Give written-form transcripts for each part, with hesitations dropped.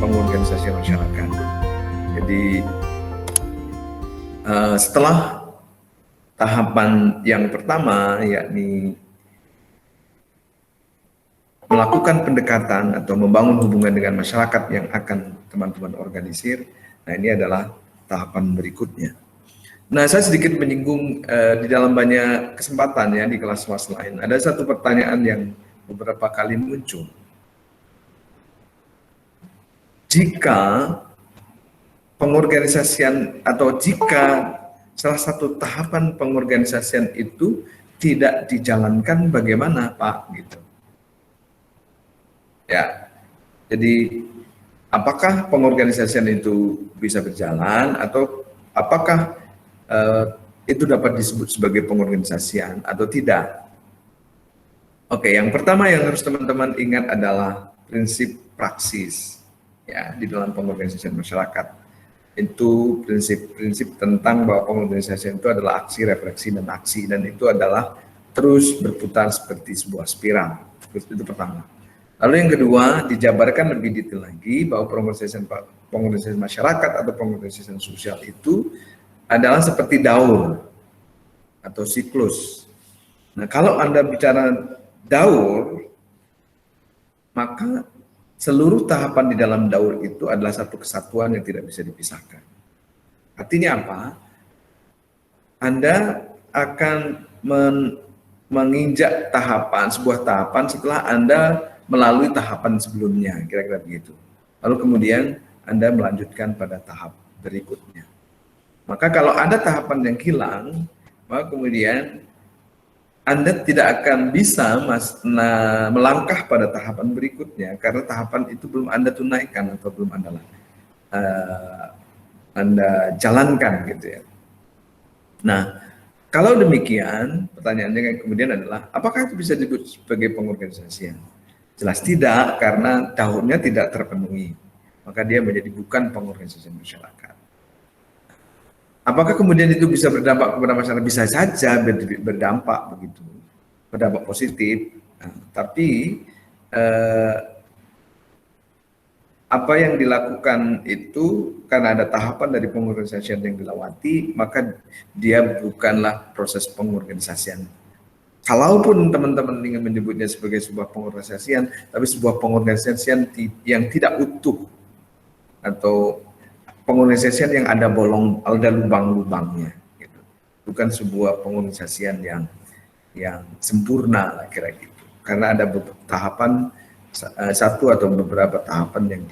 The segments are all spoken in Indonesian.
pengorganisasian masyarakat. Jadi setelah tahapan yang pertama, yakni melakukan pendekatan atau membangun hubungan dengan masyarakat yang akan teman-teman organisir, nah ini adalah tahapan berikutnya. Nah, saya sedikit menyinggung di dalam banyak kesempatan ya di kelas-kelas lain. Ada satu pertanyaan yang beberapa kali muncul. Jika pengorganisasian atau jika salah satu tahapan pengorganisasian itu tidak dijalankan, bagaimana Pak? Gitu. Ya, jadi apakah pengorganisasian itu bisa berjalan atau apakah itu dapat disebut sebagai pengorganisasian atau tidak? Oke, yang pertama yang harus teman-teman ingat adalah prinsip praksis ya di dalam pengorganisasian masyarakat. Itu prinsip-prinsip tentang bahwa pengorganisasian itu adalah aksi, refleksi, dan aksi, dan itu adalah terus berputar seperti sebuah spiral. Itu pertama. Lalu yang kedua, dijabarkan lebih detail lagi bahwa pengorganisasian masyarakat atau pengorganisasian sosial itu adalah seperti daur atau siklus. Nah, kalau Anda bicara daur, maka seluruh tahapan di dalam daur itu adalah satu kesatuan yang tidak bisa dipisahkan. Artinya apa? Anda akan menginjak sebuah tahapan setelah Anda melalui tahapan sebelumnya, kira-kira begitu. Lalu kemudian Anda melanjutkan pada tahap berikutnya. Maka kalau ada tahapan yang hilang, maka kemudian Anda tidak akan bisa melangkah pada tahapan berikutnya karena tahapan itu belum Anda tunaikan atau belum Anda jalankan gitu ya. Nah, kalau demikian, pertanyaannya kemudian adalah apakah itu bisa disebut sebagai pengorganisasian? Jelas tidak, karena daurnya tidak terpenuhi. Maka dia menjadi bukan pengorganisasian masyarakat. Apakah kemudian itu bisa berdampak kepada masyarakat? Bisa saja berdampak begitu, berdampak positif. Nah, tapi apa yang dilakukan itu karena ada tahapan dari pengorganisasian yang dilewati, maka dia bukanlah proses pengorganisasian. Kalaupun teman-teman ingin menyebutnya sebagai sebuah pengorganisasian, tapi sebuah pengorganisasian yang tidak utuh atau pengorganisasian yang ada lubang-lubangnya, gitu. Bukan sebuah pengorganisasian yang sempurna lah kira gitu. Karena ada tahapan satu atau beberapa tahapan yang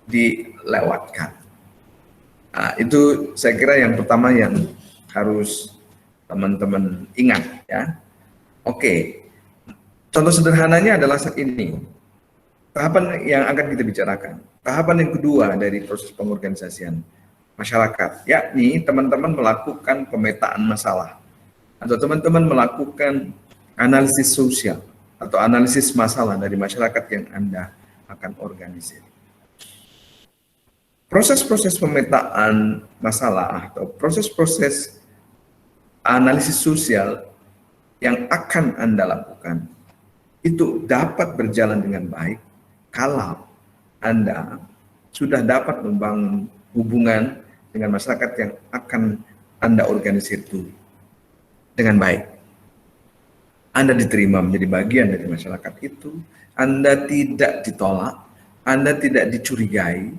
dilewatkan. Nah, itu saya kira yang pertama yang harus teman-teman ingat ya. Oke, contoh sederhananya adalah ini tahapan yang akan kita bicarakan. Tahapan yang kedua dari proses pengorganisasian masyarakat, yakni teman-teman melakukan pemetaan masalah atau teman-teman melakukan analisis sosial atau analisis masalah dari masyarakat yang Anda akan organisir. Proses-proses pemetaan masalah atau proses-proses analisis sosial yang akan Anda lakukan itu dapat berjalan dengan baik kalau Anda sudah dapat membangun hubungan dengan masyarakat yang akan Anda organisir itu dengan baik. Anda diterima menjadi bagian dari masyarakat itu, Anda tidak ditolak, Anda tidak dicurigai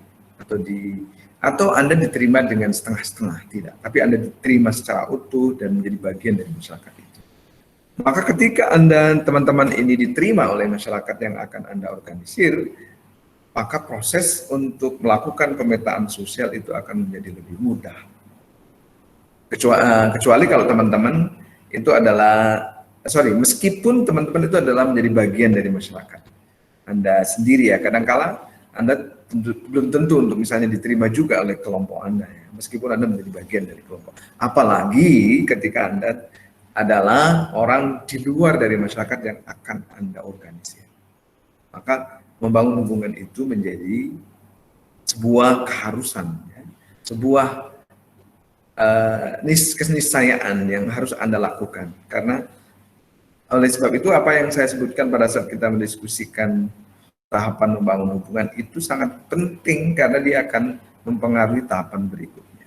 atau Anda diterima dengan setengah-setengah, tidak. Tapi Anda diterima secara utuh dan menjadi bagian dari masyarakat itu. Maka ketika teman-teman ini diterima oleh masyarakat yang akan Anda organisir, maka proses untuk melakukan pemetaan sosial itu akan menjadi lebih mudah. Kecuali kalau teman-teman itu adalah, meskipun teman-teman itu adalah menjadi bagian dari masyarakat Anda sendiri ya, kadang-kala Anda belum tentu untuk misalnya diterima juga oleh kelompok Anda ya, meskipun Anda menjadi bagian dari kelompok. Apalagi ketika Anda adalah orang di luar dari masyarakat yang akan Anda organisir. Maka membangun hubungan itu menjadi sebuah keharusan, ya, sebuah keniscayaan yang harus Anda lakukan. Karena oleh sebab itu apa yang saya sebutkan pada saat kita mendiskusikan tahapan membangun hubungan itu sangat penting karena dia akan mempengaruhi tahapan berikutnya.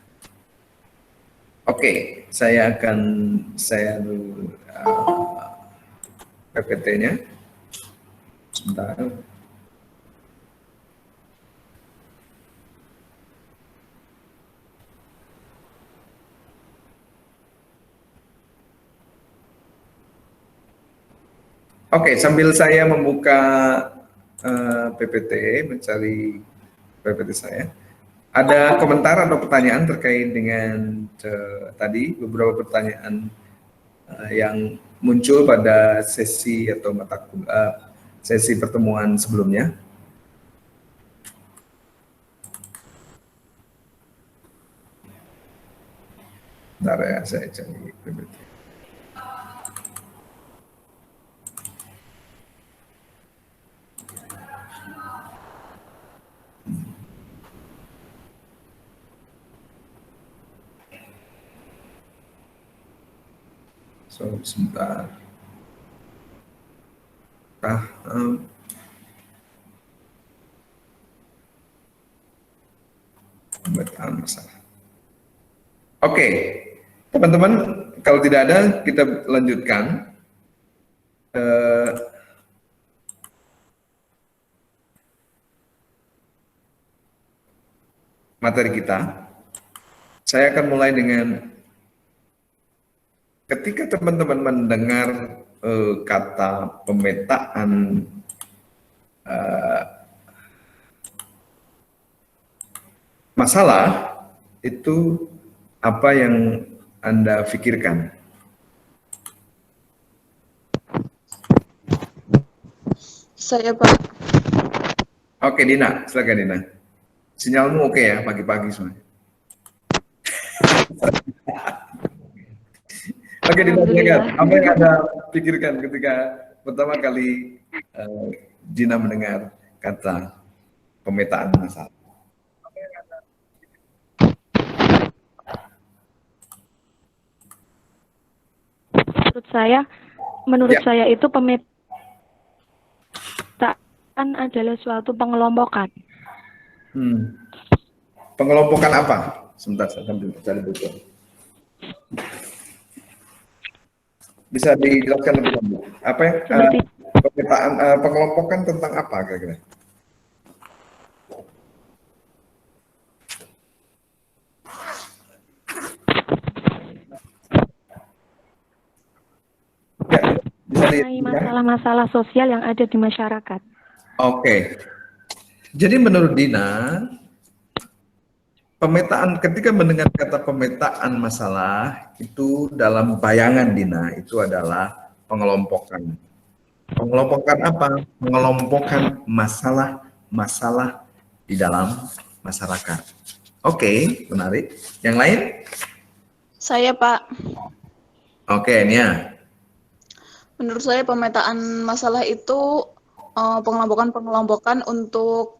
Oke, saya akan PPT-nya sebentar. Oke, sambil saya membuka PPT, mencari PPT saya, ada komentar atau pertanyaan terkait dengan tadi beberapa pertanyaan yang muncul pada sesi atau sesi pertemuan sebelumnya. Bentar ya, saya cari PPT. So, sebentar. Pemetaan masalah. Oke, teman-teman, kalau tidak ada, kita lanjutkan. Materi kita. Saya akan mulai dengan ketika teman-teman mendengar kata pemetaan masalah, itu apa yang Anda pikirkan? Saya, Pak. Oke, Dina, silakan Dina. Sinyalmu oke ya, pagi-pagi semuanya. Oke, Dina, silakan. Apa yang Anda pikirkan ketika pertama kali Dina mendengar kata pemetaan masalah? Menurut saya itu pemetaan adalah suatu pengelompokan. Pengelompokan apa? Sebentar, saya akan cari buku. Bisa dijelaskan lebih lanjut. Apa ya? Pemetaan pengelompokan tentang apa kira-kira? Ya, mengenai masalah-masalah sosial yang ada di masyarakat. Oke. Jadi menurut Dina, pemetaan, ketika mendengar kata pemetaan masalah, itu dalam bayangan Dina, itu adalah pengelompokan. Pengelompokan apa? Mengelompokkan masalah-masalah di dalam masyarakat. Oke, menarik. Yang lain? Saya, Pak. Oke, Nia. Menurut saya pemetaan masalah itu pengelompokan untuk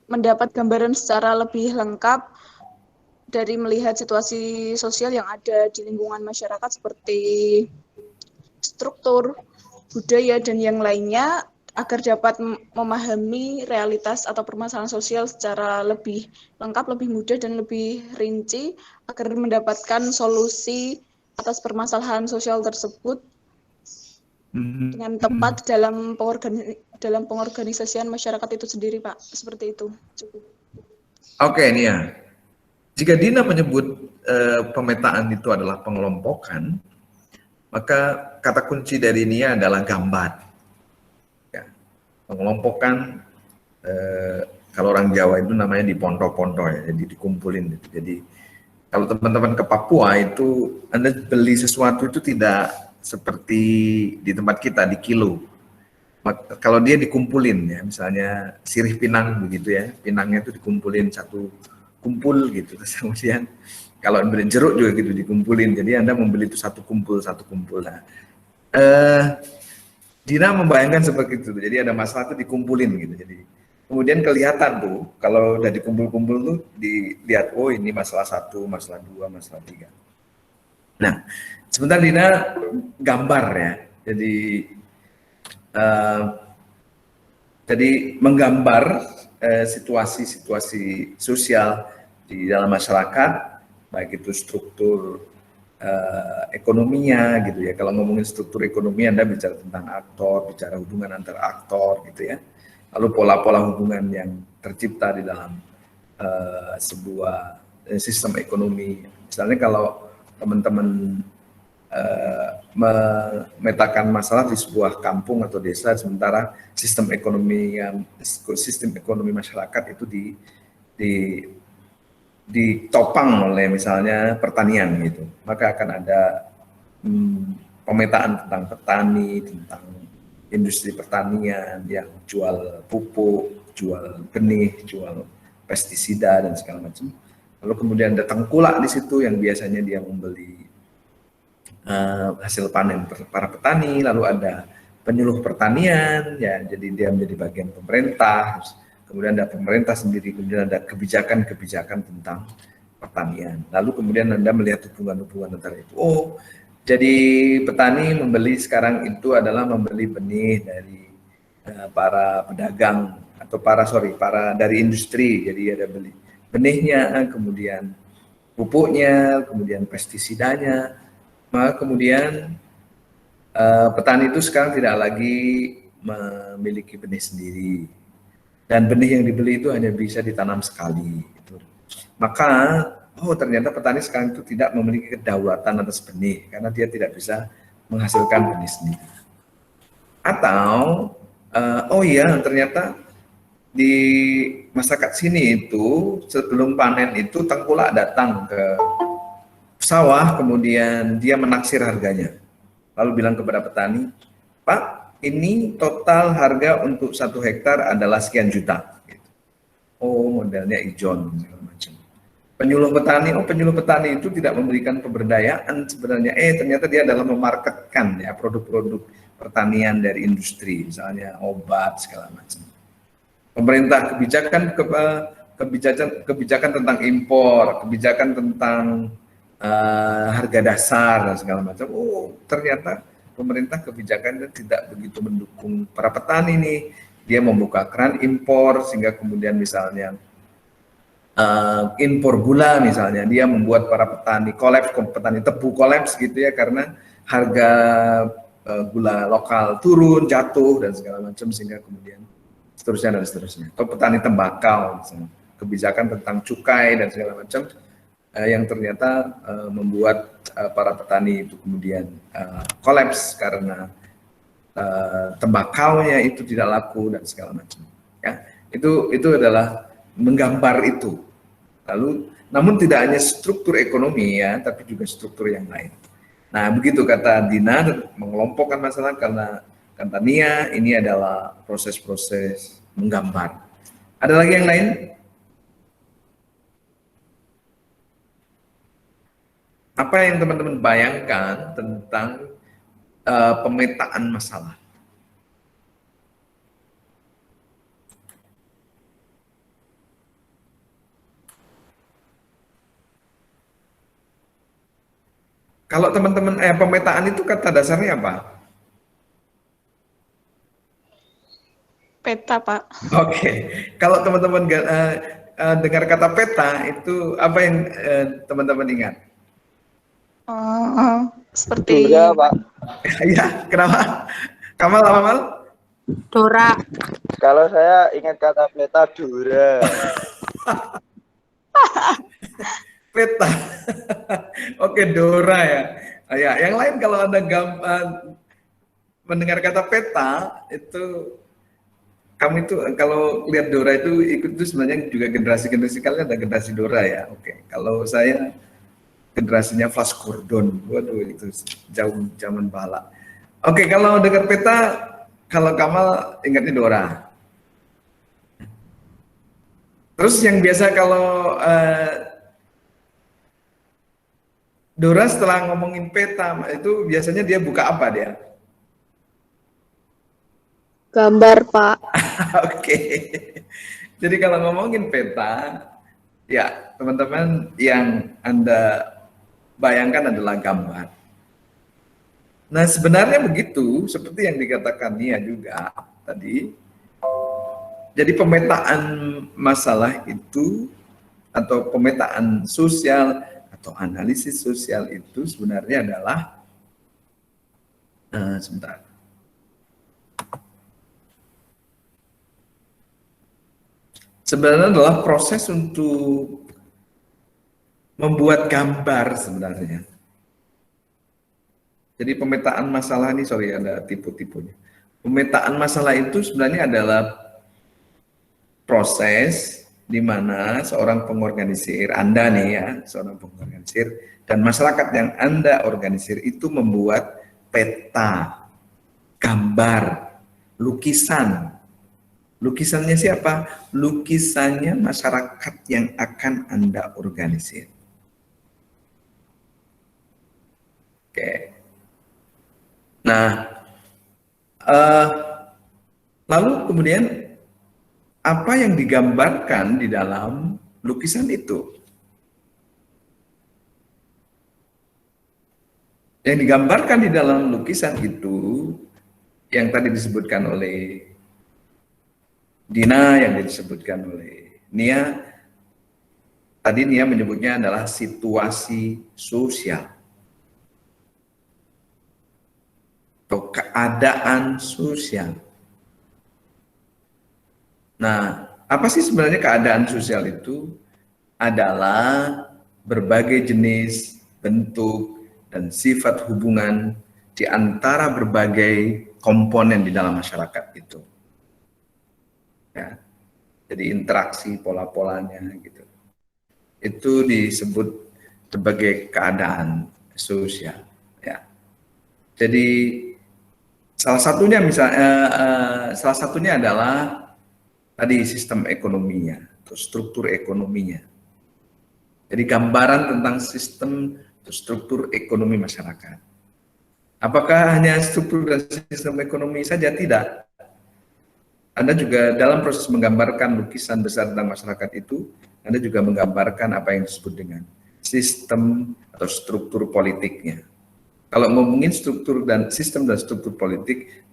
mendapat gambaran secara lebih lengkap dari melihat situasi sosial yang ada di lingkungan masyarakat seperti struktur, budaya, dan yang lainnya agar dapat memahami realitas atau permasalahan sosial secara lebih lengkap, lebih mudah, dan lebih rinci agar mendapatkan solusi atas permasalahan sosial tersebut dengan tepat dalam pengorganisasian masyarakat itu sendiri, Pak. Seperti itu. Oke, Nia. Jika Dina menyebut pemetaan itu adalah pengelompokan, maka kata kunci dari Nia adalah gambar. Ya. Pengelompokan, kalau orang Jawa itu namanya diponto-ponto ya, jadi dikumpulin. Jadi kalau teman-teman ke Papua itu Anda beli sesuatu itu tidak seperti di tempat kita di kilo. Kalau dia dikumpulin ya, misalnya sirih pinang begitu ya, pinangnya itu dikumpulin satu kumpul gitu. Kemudian kalau beli jeruk juga gitu dikumpulin. Jadi Anda membeli itu satu kumpul. Nah, Dina membayangkan seperti itu. Jadi ada masalah itu dikumpulin gitu. Jadi kemudian kelihatan tuh kalau udah dikumpul-kumpul tuh dilihat, oh ini masalah 1, masalah 2, masalah 3. Nah, sebentar Dina gambar ya. Jadi Jadi menggambar situasi-situasi sosial di dalam masyarakat, baik itu struktur ekonominya gitu ya. Kalau ngomongin struktur ekonomi, Anda bicara tentang aktor, bicara hubungan antar aktor gitu ya. Lalu pola-pola hubungan yang tercipta di dalam sebuah sistem ekonomi. Misalnya kalau teman-teman memetakan masalah di sebuah kampung atau desa, sementara sistem ekonomi masyarakat itu ditopang oleh misalnya pertanian gitu, maka akan ada pemetaan tentang petani, tentang industri pertanian yang jual pupuk, jual benih, jual pestisida dan segala macam. Lalu kemudian ada tengkulak di situ yang biasanya dia membeli hasil panen para petani, lalu ada penyuluh pertanian, ya, jadi dia menjadi bagian pemerintah, kemudian ada pemerintah sendiri, kemudian ada kebijakan-kebijakan tentang pertanian. Lalu kemudian Anda melihat hubungan-hubungan antara itu. Oh, jadi petani membeli sekarang itu adalah membeli benih dari para pedagang atau para dari industri, jadi ada beli benihnya, kemudian pupuknya, kemudian pestisidanya. Maka kemudian petani itu sekarang tidak lagi memiliki benih sendiri, dan benih yang dibeli itu hanya bisa ditanam sekali. Maka ternyata petani sekarang itu tidak memiliki kedaulatan atas benih karena dia tidak bisa menghasilkan benih sendiri. Atau ternyata di masyarakat sini itu sebelum panen itu tengkulak datang ke sawah, kemudian dia menaksir harganya, lalu bilang kepada petani, Pak, ini total harga untuk 1 hektar adalah sekian juta. Oh, modelnya ijon segala macam. Penyuluh petani itu tidak memberikan pemberdayaan sebenarnya. Ternyata dia adalah memarketkan ya produk-produk pertanian dari industri, misalnya obat segala macam. Pemerintah kebijakan tentang impor, kebijakan tentang harga dasar dan segala macam. Oh, ternyata pemerintah kebijakannya tidak begitu mendukung para petani nih. Dia membuka keran impor sehingga kemudian misalnya impor gula misalnya, dia membuat para petani petani tebu kolaps gitu ya, karena harga gula lokal turun, jatuh dan segala macam, sehingga kemudian seterusnya dan seterusnya. Atau petani tembakau misalnya, kebijakan tentang cukai dan segala macam yang ternyata membuat para petani itu kemudian kolaps karena tembakaunya itu tidak laku dan segala macam. Ya, itu adalah menggambar itu. Lalu, namun tidak hanya struktur ekonomi ya, tapi juga struktur yang lain. Nah, begitu kata Dina, mengelompokkan masalah karena kata Nia, ini adalah proses-proses menggambar. Ada lagi yang lain? Apa yang teman-teman bayangkan tentang pemetaan masalah? Kalau teman-teman pemetaan itu kata dasarnya apa? Peta, Pak. Oke. Kalau teman-teman dengar kata peta, itu apa yang teman-teman ingat? Seperti Dora, Pak. Ya, kenapa? Kamal? Dora. Kalau saya ingat kata peta Dora. Peta. Oke, Dora ya. Ya, yang lain kalau Anda mendengar kata peta, itu kamu itu kalau lihat Dora itu ikut itu sebenarnya juga generasi kalian ada generasi Dora ya. Oke, kalau saya generasinya Flash Gordon, waduh itu jauh zaman bala. Oke, kalau dengar peta, kalau Kamal ingatnya Dora. Terus yang biasa kalau Dora setelah ngomongin peta itu biasanya dia buka apa dia? Gambar, Pak. Oke. Jadi kalau ngomongin peta, ya teman-teman yang Anda bayangkan adalah gambar. Nah sebenarnya begitu, seperti yang dikatakan Nia juga tadi, Jadi pemetaan masalah itu atau pemetaan sosial atau analisis sosial itu sebenarnya adalah sebentar. Sebenarnya adalah proses untuk membuat gambar sebenarnya. Jadi pemetaan masalah ini, sorry ada tipu-tipunya. Pemetaan masalah itu sebenarnya adalah proses di mana seorang pengorganisir, Anda nih ya, seorang pengorganisir, dan masyarakat yang Anda organisir itu membuat peta, gambar, lukisan. Lukisannya siapa? Lukisannya masyarakat yang akan Anda organisir. Oke. Nah, lalu kemudian apa yang digambarkan di dalam lukisan itu? Yang digambarkan di dalam lukisan itu, yang tadi disebutkan oleh Dina, yang disebutkan oleh Nia, tadi Nia menyebutnya adalah situasi sosial atau keadaan sosial. Nah, apa sih sebenarnya keadaan sosial itu? Adalah berbagai jenis, bentuk, dan sifat hubungan di antara berbagai komponen di dalam masyarakat itu. Ya, jadi interaksi pola-polanya gitu. Itu disebut sebagai keadaan sosial. Ya. Jadi salah satunya adalah tadi sistem ekonominya atau struktur ekonominya. Jadi gambaran tentang sistem atau struktur ekonomi masyarakat. Apakah hanya struktur dan sistem ekonomi saja? Tidak. Anda juga dalam proses menggambarkan lukisan besar tentang masyarakat itu, Anda juga menggambarkan apa yang disebut dengan sistem atau struktur politiknya. Kalau ngomongin struktur dan sistem dan struktur politik,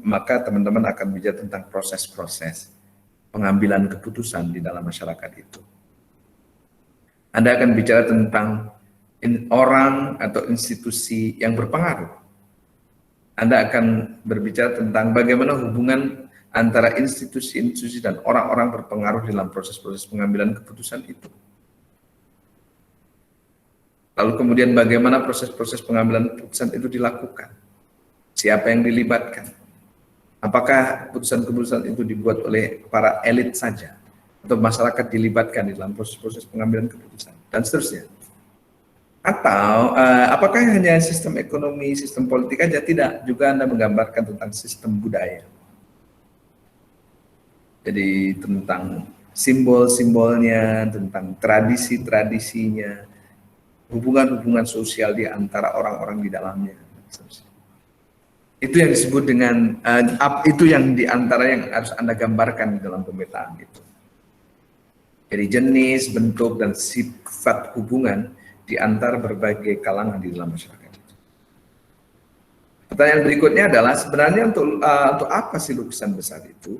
maka teman-teman akan bicara tentang proses-proses pengambilan keputusan di dalam masyarakat itu. Anda akan bicara tentang orang atau institusi yang berpengaruh. Anda akan berbicara tentang bagaimana hubungan antara institusi-institusi dan orang-orang berpengaruh dalam proses-proses pengambilan keputusan itu. Lalu kemudian bagaimana proses-proses pengambilan keputusan itu dilakukan? Siapa yang dilibatkan? Apakah keputusan-keputusan itu dibuat oleh para elit saja? Atau masyarakat dilibatkan di dalam proses-proses pengambilan keputusan? Dan seterusnya. Atau apakah hanya sistem ekonomi, sistem politik aja? Tidak, juga Anda menggambarkan tentang sistem budaya. Jadi tentang simbol-simbolnya, tentang tradisi-tradisinya, hubungan-hubungan sosial di antara orang-orang di dalamnya. Itu yang disebut dengan, itu yang di antara yang harus Anda gambarkan di dalam pemetaan itu. Jadi jenis, bentuk, dan sifat hubungan di antara berbagai kalangan di dalam masyarakat itu. Pertanyaan berikutnya adalah sebenarnya untuk apa sih lukisan besar itu?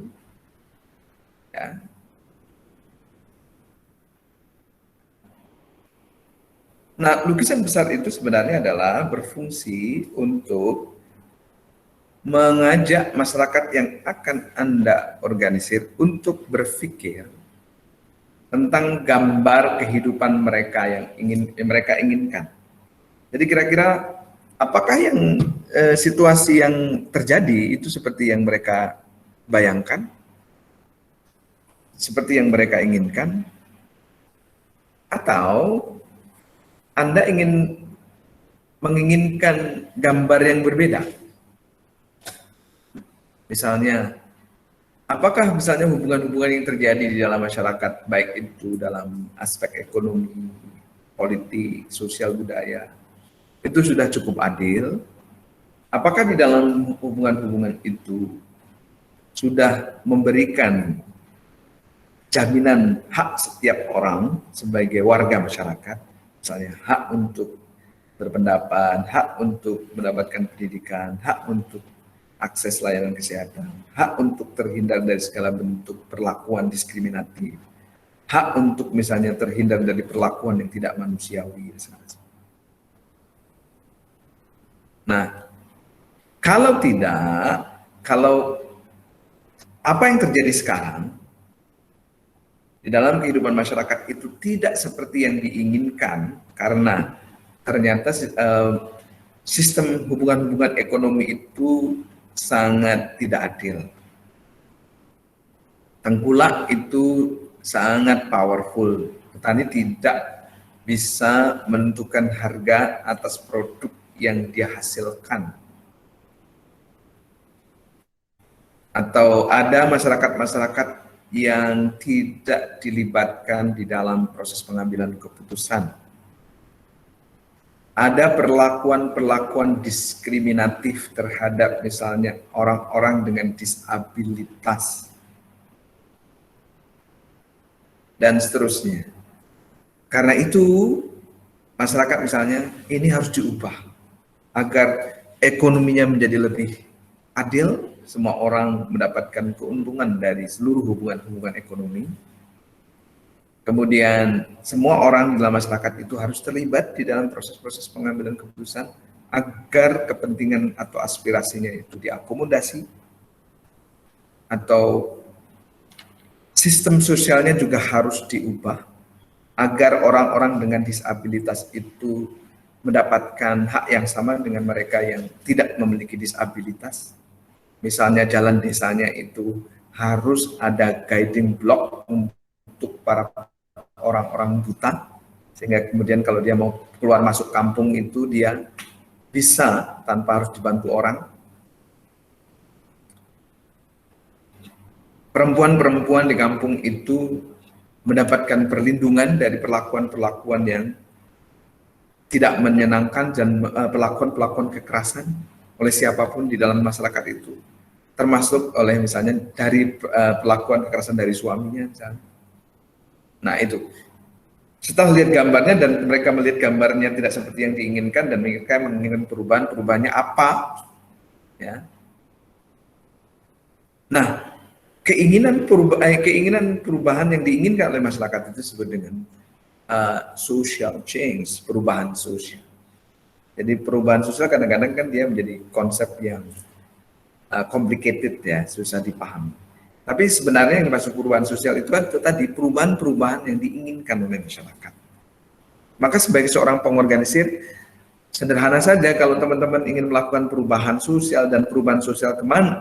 Ya. Nah, lukisan besar itu sebenarnya adalah berfungsi untuk mengajak masyarakat yang akan Anda organisir untuk berpikir tentang gambar kehidupan mereka yang mereka inginkan. Jadi kira-kira apakah yang situasi yang terjadi itu seperti yang mereka bayangkan? Seperti yang mereka inginkan? Atau Anda menginginkan gambar yang berbeda? Misalnya, apakah misalnya hubungan-hubungan yang terjadi di dalam masyarakat, baik itu dalam aspek ekonomi, politik, sosial, budaya, itu sudah cukup adil? Apakah di dalam hubungan-hubungan itu sudah memberikan jaminan hak setiap orang sebagai warga masyarakat, misalnya hak untuk berpendapat, hak untuk mendapatkan pendidikan, hak untuk akses layanan kesehatan, hak untuk terhindar dari segala bentuk perlakuan diskriminatif, hak untuk misalnya terhindar dari perlakuan yang tidak manusiawi. Nah, kalau tidak, kalau apa yang terjadi sekarang di dalam kehidupan masyarakat itu tidak seperti yang diinginkan, karena ternyata sistem hubungan-hubungan ekonomi itu sangat tidak adil. Tengkulak itu sangat powerful. Petani tidak bisa menentukan harga atas produk yang dia hasilkan. Atau ada masyarakat-masyarakat yang tidak dilibatkan di dalam proses pengambilan keputusan. Ada perlakuan-perlakuan diskriminatif terhadap misalnya orang-orang dengan disabilitas dan seterusnya. Karena itu masyarakat misalnya ini harus diubah agar ekonominya menjadi lebih adil, semua orang mendapatkan keuntungan dari seluruh hubungan-hubungan ekonomi. Kemudian semua orang di dalam masyarakat itu harus terlibat di dalam proses-proses pengambilan keputusan agar kepentingan atau aspirasinya itu diakomodasi, atau sistem sosialnya juga harus diubah agar orang-orang dengan disabilitas itu mendapatkan hak yang sama dengan mereka yang tidak memiliki disabilitas. Misalnya jalan desanya itu harus ada guiding block untuk para orang-orang buta, sehingga kemudian kalau dia mau keluar masuk kampung itu dia bisa tanpa harus dibantu orang. Perempuan-perempuan di kampung itu mendapatkan perlindungan dari perlakuan-perlakuan yang tidak menyenangkan dan perlakuan-perlakuan kekerasan oleh siapapun di dalam masyarakat itu, termasuk oleh misalnya dari perlakuan kekerasan dari suaminya misalnya. Nah itu, setelah lihat gambarnya dan mereka melihat gambarnya tidak seperti yang diinginkan dan mereka menginginkan perubahannya apa, ya. Nah, keinginan perubahan yang diinginkan oleh masyarakat itu disebut dengan social change, perubahan sosial. Jadi perubahan sosial kadang-kadang kan dia menjadi konsep yang complicated ya, susah dipahami. Tapi sebenarnya yang dimaksud perubahan sosial itu kan tadi perubahan-perubahan yang diinginkan oleh masyarakat. Maka sebagai seorang pengorganisir, sederhana saja kalau teman-teman ingin melakukan perubahan sosial dan perubahan sosial kemana,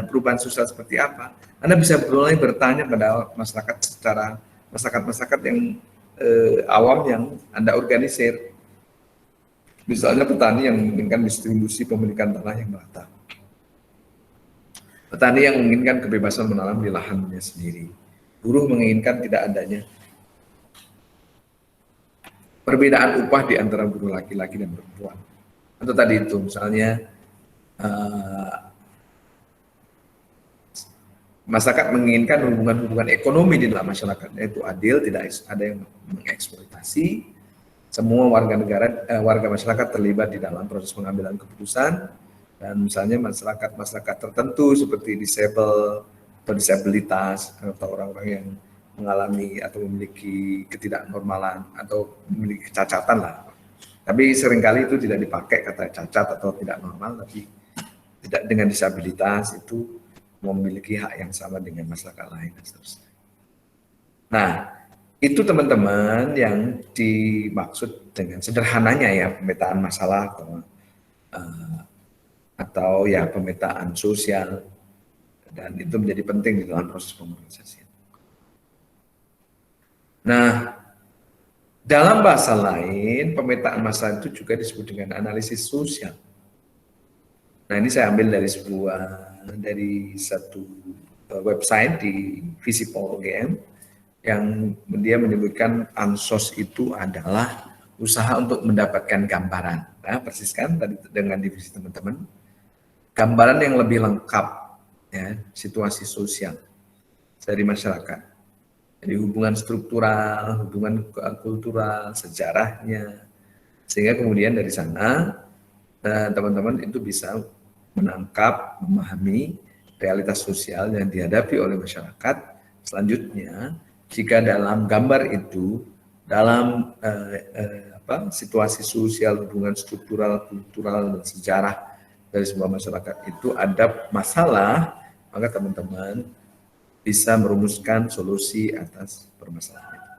perubahan sosial seperti apa, Anda bisa mulai bertanya pada masyarakat yang awam yang Anda organisir. Misalnya petani yang menginginkan distribusi pemilikan tanah yang merata. Petani yang menginginkan kebebasan menanam di lahannya sendiri. Buruh menginginkan tidak adanya perbedaan upah di antara buruh laki-laki dan perempuan. Atau tadi itu misalnya masyarakat menginginkan hubungan-hubungan ekonomi di dalam masyarakatnya itu adil, tidak ada yang mengeksploitasi. Semua warga masyarakat terlibat di dalam proses pengambilan keputusan, dan misalnya masyarakat tertentu seperti disable atau disabilitas atau orang-orang yang mengalami atau memiliki ketidaknormalan atau memiliki kecacatan lah. Tapi seringkali itu tidak dipakai kata cacat atau tidak normal, tapi tidak dengan disabilitas itu memiliki hak yang sama dengan masyarakat lain dan seterusnya. Nah, itu teman-teman yang dimaksud dengan sederhananya ya pemetaan masalah atau ya pemetaan sosial, dan itu menjadi penting di dalam proses pengorganisasian. Nah, dalam bahasa lain pemetaan masalah itu juga disebut dengan analisis sosial. Nah, ini saya ambil dari satu website di Visipol UGM yang dia menyebutkan ansos itu adalah usaha untuk mendapatkan gambaran. Nah, persis kan tadi dengan divisi teman-teman, gambaran yang lebih lengkap ya situasi sosial dari masyarakat. Jadi hubungan struktural, hubungan kultural, sejarahnya, sehingga kemudian dari sana teman-teman itu bisa menangkap, memahami realitas sosial yang dihadapi oleh masyarakat. Selanjutnya, jika dalam gambar itu, dalam situasi sosial, hubungan struktural, kultural, dan sejarah dari sebuah masyarakat itu ada masalah, maka teman-teman bisa merumuskan solusi atas permasalahan itu.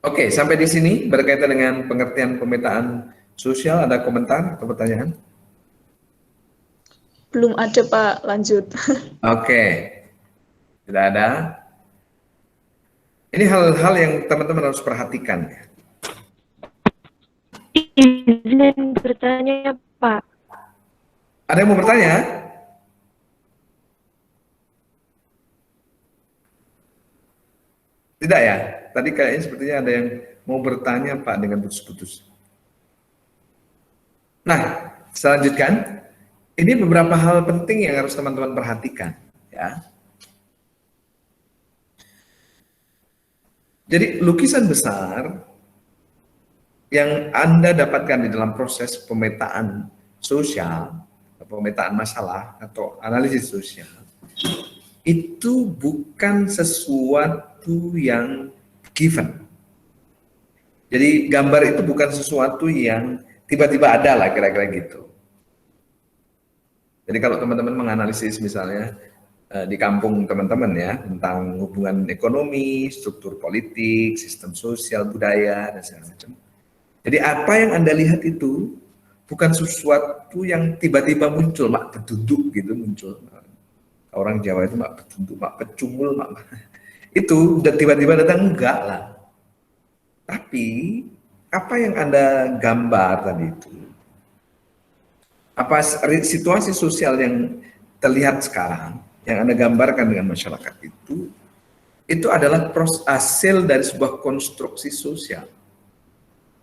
Oke, sampai di sini berkaitan dengan pengertian pemetaan sosial. Ada komentar atau pertanyaan? Belum ada, Pak. Lanjut. Oke, tidak ada. Ini hal-hal yang teman-teman harus perhatikan. Izin bertanya, Pak. Ada yang mau bertanya? Tidak ya? Tadi kayaknya sepertinya ada yang mau bertanya, Pak, dengan putus-putus. Nah, selanjutkan. Ini beberapa hal penting yang harus teman-teman perhatikan, ya. Jadi lukisan besar yang Anda dapatkan di dalam proses pemetaan sosial, pemetaan masalah atau analisis sosial, itu bukan sesuatu yang given. Jadi gambar itu bukan sesuatu yang tiba-tiba ada lah, kira-kira gitu. Jadi kalau teman-teman menganalisis misalnya di kampung teman-teman ya, tentang hubungan ekonomi, struktur politik, sistem sosial, budaya, dan segala macam. Jadi apa yang Anda lihat itu bukan sesuatu yang tiba-tiba muncul, mak peduduk gitu muncul. Orang Jawa itu mak peduduk, mak pecumul, mak itu udah tiba-tiba datang, enggak lah. Tapi apa yang Anda gambar tadi itu, apa situasi sosial yang terlihat sekarang, yang Anda gambarkan dengan masyarakat itu adalah hasil dari sebuah konstruksi sosial.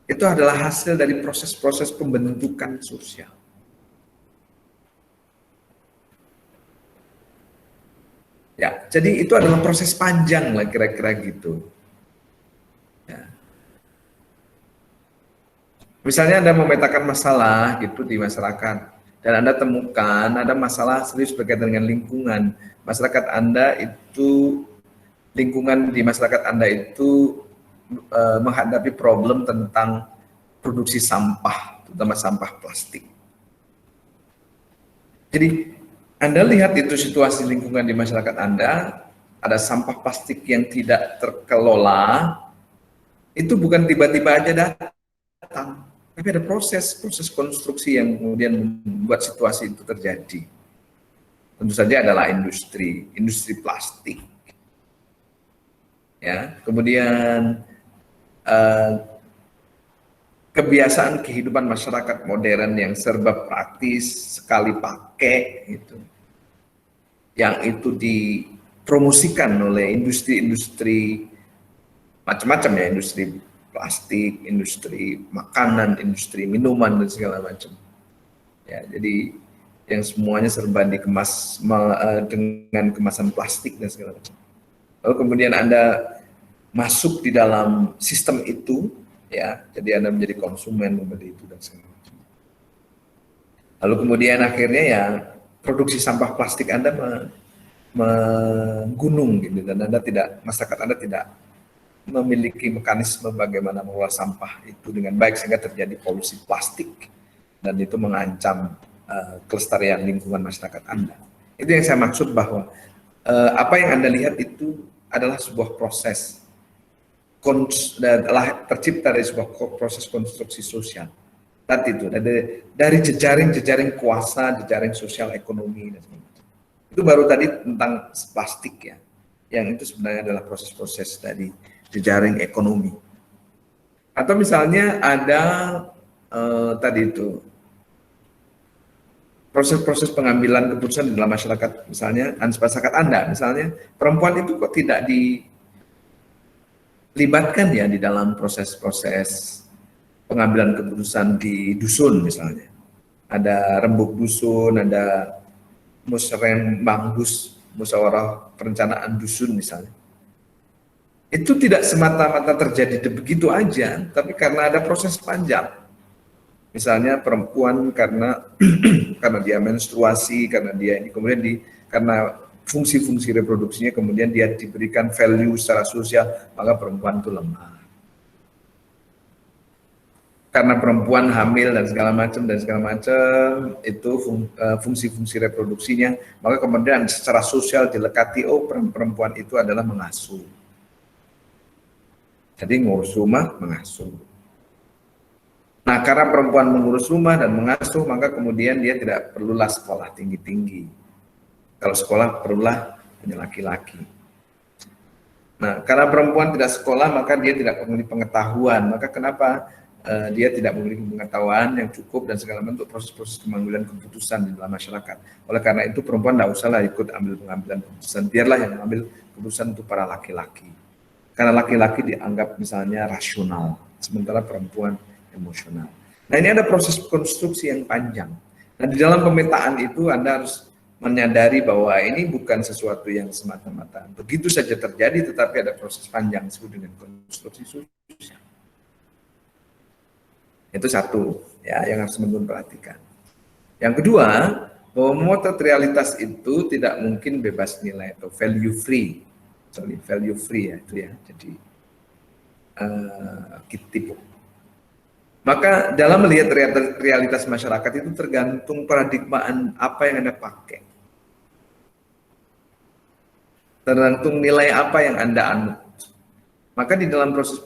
Itu adalah hasil dari proses-proses pembentukan sosial. Ya, jadi itu adalah proses panjang lah kira-kira gitu. Ya. Misalnya Anda memetakan masalah gitu di masyarakat, dan Anda temukan ada masalah serius berkaitan dengan lingkungan. Masyarakat Anda itu, lingkungan di masyarakat Anda itu menghadapi problem tentang produksi sampah, terutama sampah plastik. Jadi Anda lihat itu situasi lingkungan di masyarakat Anda, ada sampah plastik yang tidak terkelola, itu bukan tiba-tiba aja datang, tapi ada proses konstruksi yang kemudian membuat situasi itu terjadi. Tentu saja adalah industri plastik. Ya, kemudian kebiasaan kehidupan masyarakat modern yang serba praktis, sekali pakai itu. Yang itu dipromosikan oleh industri-industri macam-macam ya, industri plastik, industri makanan, industri minuman dan segala macam. Ya, jadi yang semuanya serba dikemas dengan kemasan plastik dan segala macam. Lalu kemudian Anda masuk di dalam sistem itu, ya, jadi Anda menjadi konsumen membeli itu dan segala macam. Lalu kemudian akhirnya ya produksi sampah plastik Anda menggunung gitu, dan masyarakat Anda tidak memiliki mekanisme bagaimana mengelola sampah itu dengan baik sehingga terjadi polusi plastik dan itu mengancam kelestarian lingkungan masyarakat Anda. Itu yang saya maksud bahwa apa yang Anda lihat itu adalah sebuah proses tercipta dari sebuah proses konstruksi sosial. Tadi itu dari jejaring kuasa, jejaring sosial ekonomi dan sebagainya. Itu baru tadi tentang plastik ya, yang itu sebenarnya adalah proses-proses dari jejaring ekonomi. Atau misalnya ada tadi itu proses-proses pengambilan keputusan di dalam masyarakat, misalnya masyarakat Anda, misalnya perempuan itu kok tidak dilibatkan ya di dalam proses-proses pengambilan keputusan di dusun misalnya. Ada rembuk dusun, ada musrenbang musyawarah perencanaan dusun misalnya. Itu tidak semata-mata terjadi begitu aja, tapi karena ada proses panjang. Misalnya perempuan karena karena dia menstruasi, karena dia ini kemudian karena fungsi-fungsi reproduksinya kemudian dia diberikan value secara sosial, maka perempuan itu lemah. Karena perempuan hamil dan segala macam itu fungsi-fungsi reproduksinya, maka kemudian secara sosial dilekati, oh perempuan itu adalah mengasuh. Jadi ngurus rumah, mengasuh. Nah, karena perempuan mengurus rumah dan mengasuh, maka kemudian dia tidak perlulah sekolah tinggi-tinggi. Kalau sekolah perlulah hanya laki-laki. Nah, karena perempuan tidak sekolah, maka dia tidak memiliki pengetahuan. Maka kenapa dia tidak memiliki pengetahuan yang cukup dan segala bentuk proses-proses pengambilan keputusan di dalam masyarakat. Oleh karena itu perempuan tidak usahlah ikut ambil pengambilan keputusan. Biarlah yang mengambil keputusan itu para laki-laki. Karena laki-laki dianggap misalnya rasional, sementara perempuan emosional. Nah, ini ada proses konstruksi yang panjang. Nah, di dalam pemetaan itu Anda harus menyadari bahwa ini bukan sesuatu yang semata-mata begitu saja terjadi, tetapi ada proses panjang disebut dengan konstruksi sosial. Itu satu, ya, yang harus teman-teman perhatikan. Yang kedua, bahwa memotret realitas itu tidak mungkin bebas nilai atau value free. Value free ya itu ya. Jadi tipu. Maka dalam melihat realitas masyarakat itu tergantung paradigmaan apa yang Anda pakai. Tergantung nilai apa yang Anda anut. Maka di dalam proses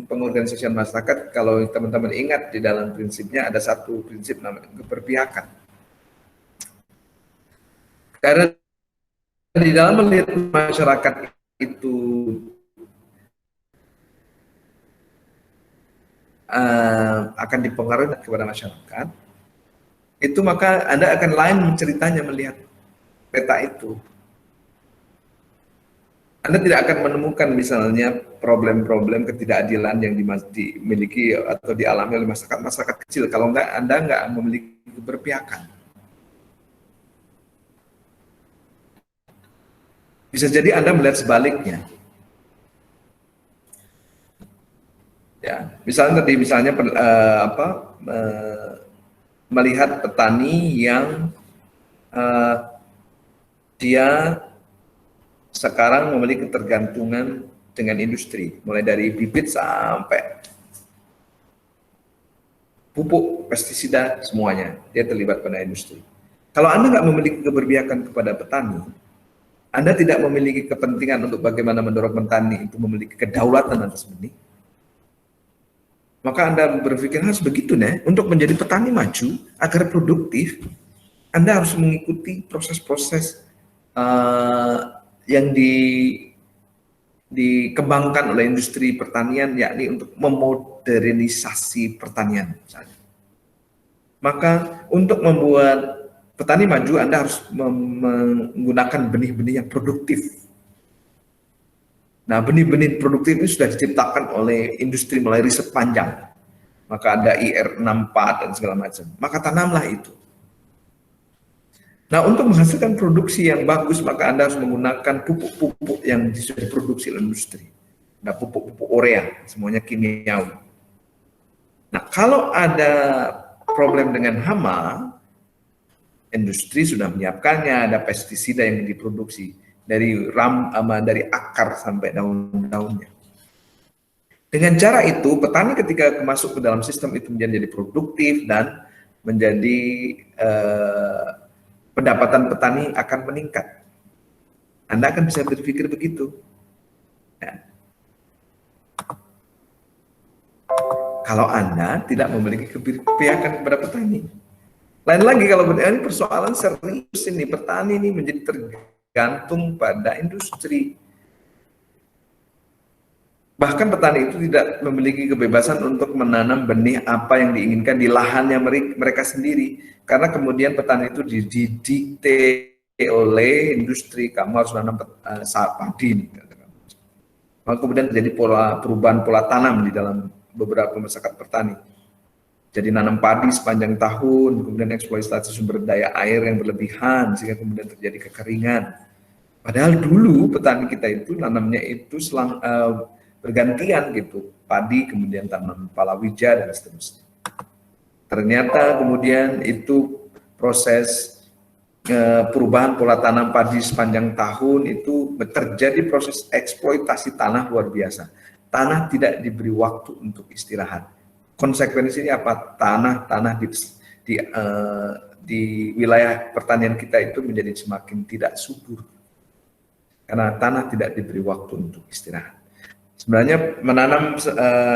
pengorganisasian masyarakat, kalau teman-teman ingat di dalam prinsipnya ada satu prinsip namanya keberpihakan. Karena di dalam melihat masyarakat itu akan dipengaruhi kepada masyarakat, itu maka Anda akan lain ceritanya melihat peta itu. Anda tidak akan menemukan misalnya problem-problem ketidakadilan yang dimiliki atau dialami oleh masyarakat kecil kalau Anda nggak memiliki keberpihakan. Bisa jadi Anda melihat sebaliknya. Ya, misalnya melihat petani yang dia sekarang memiliki ketergantungan dengan industri, mulai dari bibit sampai pupuk, pestisida, semuanya dia terlibat pada industri. Kalau Anda nggak memiliki keberpihakan kepada petani, Anda tidak memiliki kepentingan untuk bagaimana mendorong petani itu memiliki kedaulatan atas benih, maka Anda berpikir harus begitu nih, untuk menjadi petani maju agar produktif, Anda harus mengikuti proses-proses yang dikembangkan oleh industri pertanian, yakni untuk memodernisasi pertanian. Maka untuk membuat petani maju, Anda harus menggunakan benih-benih yang produktif. Nah, benih-benih produktif ini sudah diciptakan oleh industri melalui riset panjang. Maka ada IR64 dan segala macam. Maka tanamlah itu. Nah, untuk menghasilkan produksi yang bagus, maka Anda harus menggunakan pupuk-pupuk yang sudah diproduksi oleh industri. Nah, pupuk-pupuk urea, semuanya kimiawi. Nah, kalau ada problem dengan hama, industri sudah menyiapkannya, ada pestisida yang diproduksi dari akar sampai daun-daunnya. Dengan cara itu, petani ketika masuk ke dalam sistem itu menjadi produktif dan menjadi pendapatan petani akan meningkat. Anda akan bisa berpikir begitu. Ya. Kalau Anda tidak memiliki keberpihakan kepada petani. Lain lagi kalau ini persoalan serius ini, petani ini menjadi tergantung pada industri. Bahkan petani itu tidak memiliki kebebasan untuk menanam benih apa yang diinginkan di lahannya mereka sendiri. Karena kemudian petani itu didikte oleh industri, kamu harus menanam padi. Maka kemudian terjadi perubahan pola tanam di dalam beberapa masyarakat petani. Jadi nanam padi sepanjang tahun, kemudian eksploitasi sumber daya air yang berlebihan, sehingga kemudian terjadi kekeringan. Padahal dulu petani kita itu nanamnya itu bergantian gitu, padi kemudian tanam palawija dan seterusnya. Ternyata kemudian itu proses perubahan pola tanam padi sepanjang tahun itu terjadi proses eksploitasi tanah luar biasa. Tanah tidak diberi waktu untuk istirahat. Konsekuensinya apa? Tanah di wilayah pertanian kita itu menjadi semakin tidak subur karena tanah tidak diberi waktu untuk istirahat. Sebenarnya menanam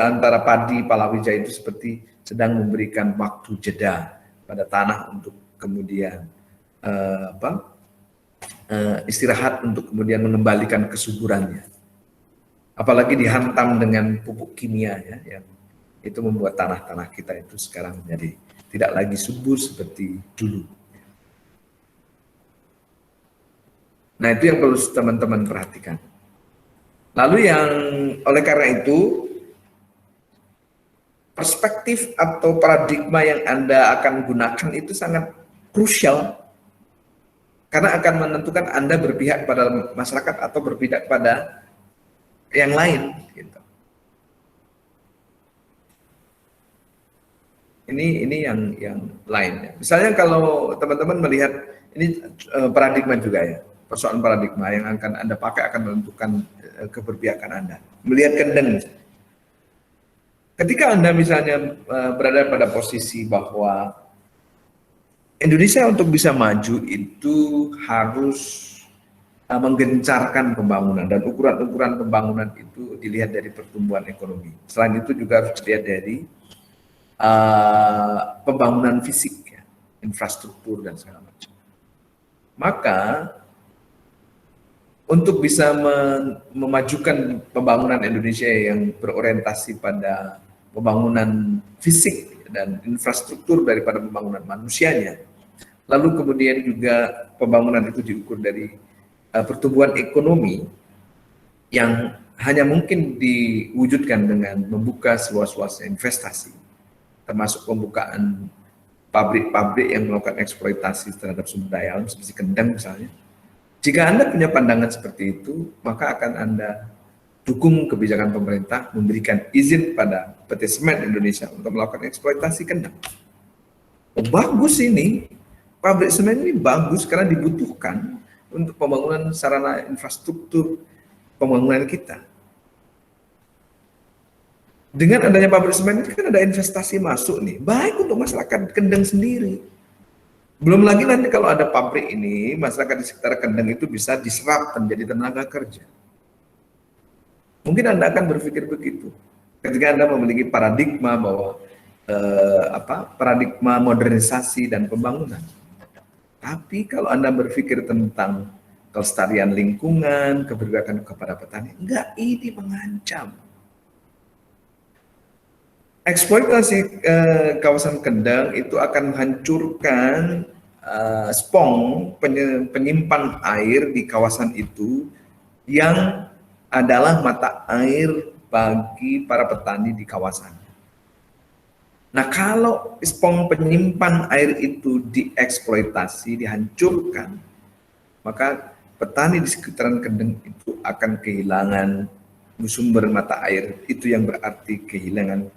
antara padi palawija itu seperti sedang memberikan waktu jeda pada tanah untuk kemudian istirahat untuk kemudian mengembalikan kesuburannya. Apalagi dihantam dengan pupuk kimia ya, yang itu membuat tanah-tanah kita itu sekarang menjadi tidak lagi subur seperti dulu. Nah, itu yang perlu teman-teman perhatikan. Lalu yang oleh karena itu perspektif atau paradigma yang Anda akan gunakan itu sangat krusial karena akan menentukan Anda berpihak pada masyarakat atau berpihak pada yang lain gitu. Ini yang lainnya. Misalnya kalau teman-teman melihat ini paradigma juga ya, persoalan paradigma yang akan Anda pakai akan menentukan keberpihakan Anda. Melihat kendeng. Ketika Anda misalnya berada pada posisi bahwa Indonesia untuk bisa maju itu harus menggencarkan pembangunan dan ukuran-ukuran pembangunan itu dilihat dari pertumbuhan ekonomi. Selain itu juga harus dilihat dari pembangunan fisik, ya, infrastruktur dan segala macam. Maka untuk bisa memajukan pembangunan Indonesia yang berorientasi pada pembangunan fisik dan infrastruktur daripada pembangunan manusianya, lalu kemudian juga pembangunan itu diukur dari pertumbuhan ekonomi yang hanya mungkin diwujudkan dengan membuka seluas-luasnya investasi, termasuk pembukaan pabrik-pabrik yang melakukan eksploitasi terhadap sumber daya alam seperti kendeng misalnya. Jika Anda punya pandangan seperti itu, maka akan Anda dukung kebijakan pemerintah memberikan izin pada PT Semen Indonesia untuk melakukan eksploitasi kendeng. Oh, bagus ini, pabrik semen ini bagus karena dibutuhkan untuk pembangunan sarana infrastruktur pembangunan kita. Dengan adanya pabrik semen itu kan ada investasi masuk nih, baik untuk masyarakat kendeng sendiri. Belum lagi nanti kalau ada pabrik ini, masyarakat di sekitar kendeng itu bisa diserap menjadi tenaga kerja. Mungkin Anda akan berpikir begitu. Ketika Anda memiliki paradigma bahwa paradigma modernisasi dan pembangunan. Tapi kalau Anda berpikir tentang kelestarian lingkungan, keberpihakan kepada petani, enggak, ini mengancam. Eksploitasi kawasan kendeng itu akan menghancurkan spong penyimpan air di kawasan itu yang adalah mata air bagi para petani di kawasan. Nah, kalau spong penyimpan air itu dieksploitasi, dihancurkan, maka petani di sekitaran kendeng itu akan kehilangan sumber mata air, itu yang berarti kehilangan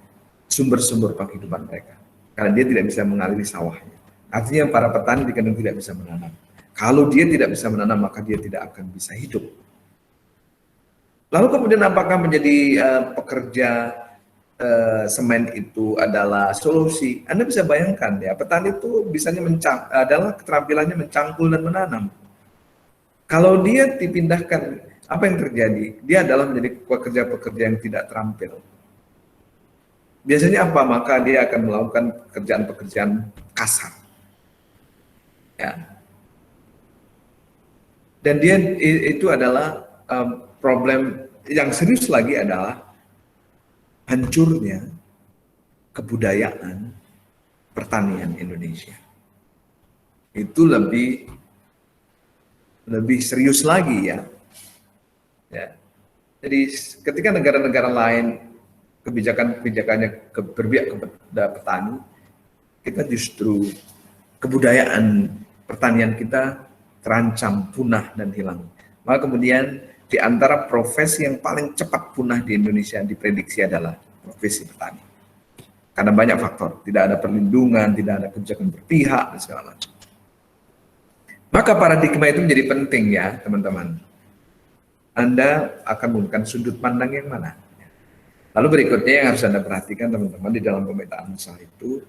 sumber-sumber penghidupan mereka. Karena dia tidak bisa mengaliri sawahnya. Artinya para petani di kendeng tidak bisa menanam. Kalau dia tidak bisa menanam, maka dia tidak akan bisa hidup. Lalu kemudian apakah menjadi pekerja semen itu adalah solusi? Anda bisa bayangkan ya, petani itu bisanya adalah keterampilannya mencangkul dan menanam. Kalau dia dipindahkan, apa yang terjadi? Dia adalah menjadi pekerja-pekerja yang tidak terampil. Biasanya apa? Maka dia akan melakukan pekerjaan-pekerjaan kasar. Ya. Dan dia itu adalah problem yang serius lagi adalah hancurnya kebudayaan pertanian Indonesia. Itu lebih serius lagi ya. Jadi ketika negara-negara lain kebijakannya berpihak kepada petani, kita justru kebudayaan pertanian kita terancam punah dan hilang. Maka kemudian di antara profesi yang paling cepat punah di Indonesia diprediksi adalah profesi petani. Karena banyak faktor, tidak ada perlindungan, tidak ada kebijakan berpihak, dan segala macam. Maka paradigma itu menjadi penting ya teman-teman. Anda akan menggunakan sudut pandang yang mana? Lalu berikutnya yang harus Anda perhatikan teman-teman di dalam pemetaan masalah itu,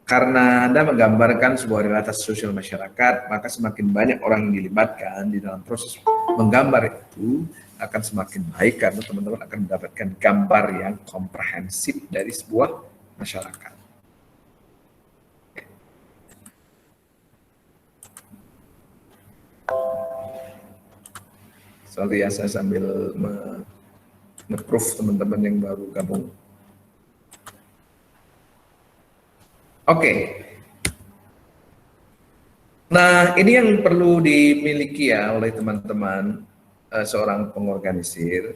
karena Anda menggambarkan sebuah realitas sosial masyarakat, maka semakin banyak orang yang dilibatkan di dalam proses menggambar itu akan semakin baik karena teman-teman akan mendapatkan gambar yang komprehensif dari sebuah masyarakat. Sorry ya, saya sambil nge-proof teman-teman yang baru gabung. Oke. Nah, ini yang perlu dimiliki ya oleh teman-teman seorang pengorganisir.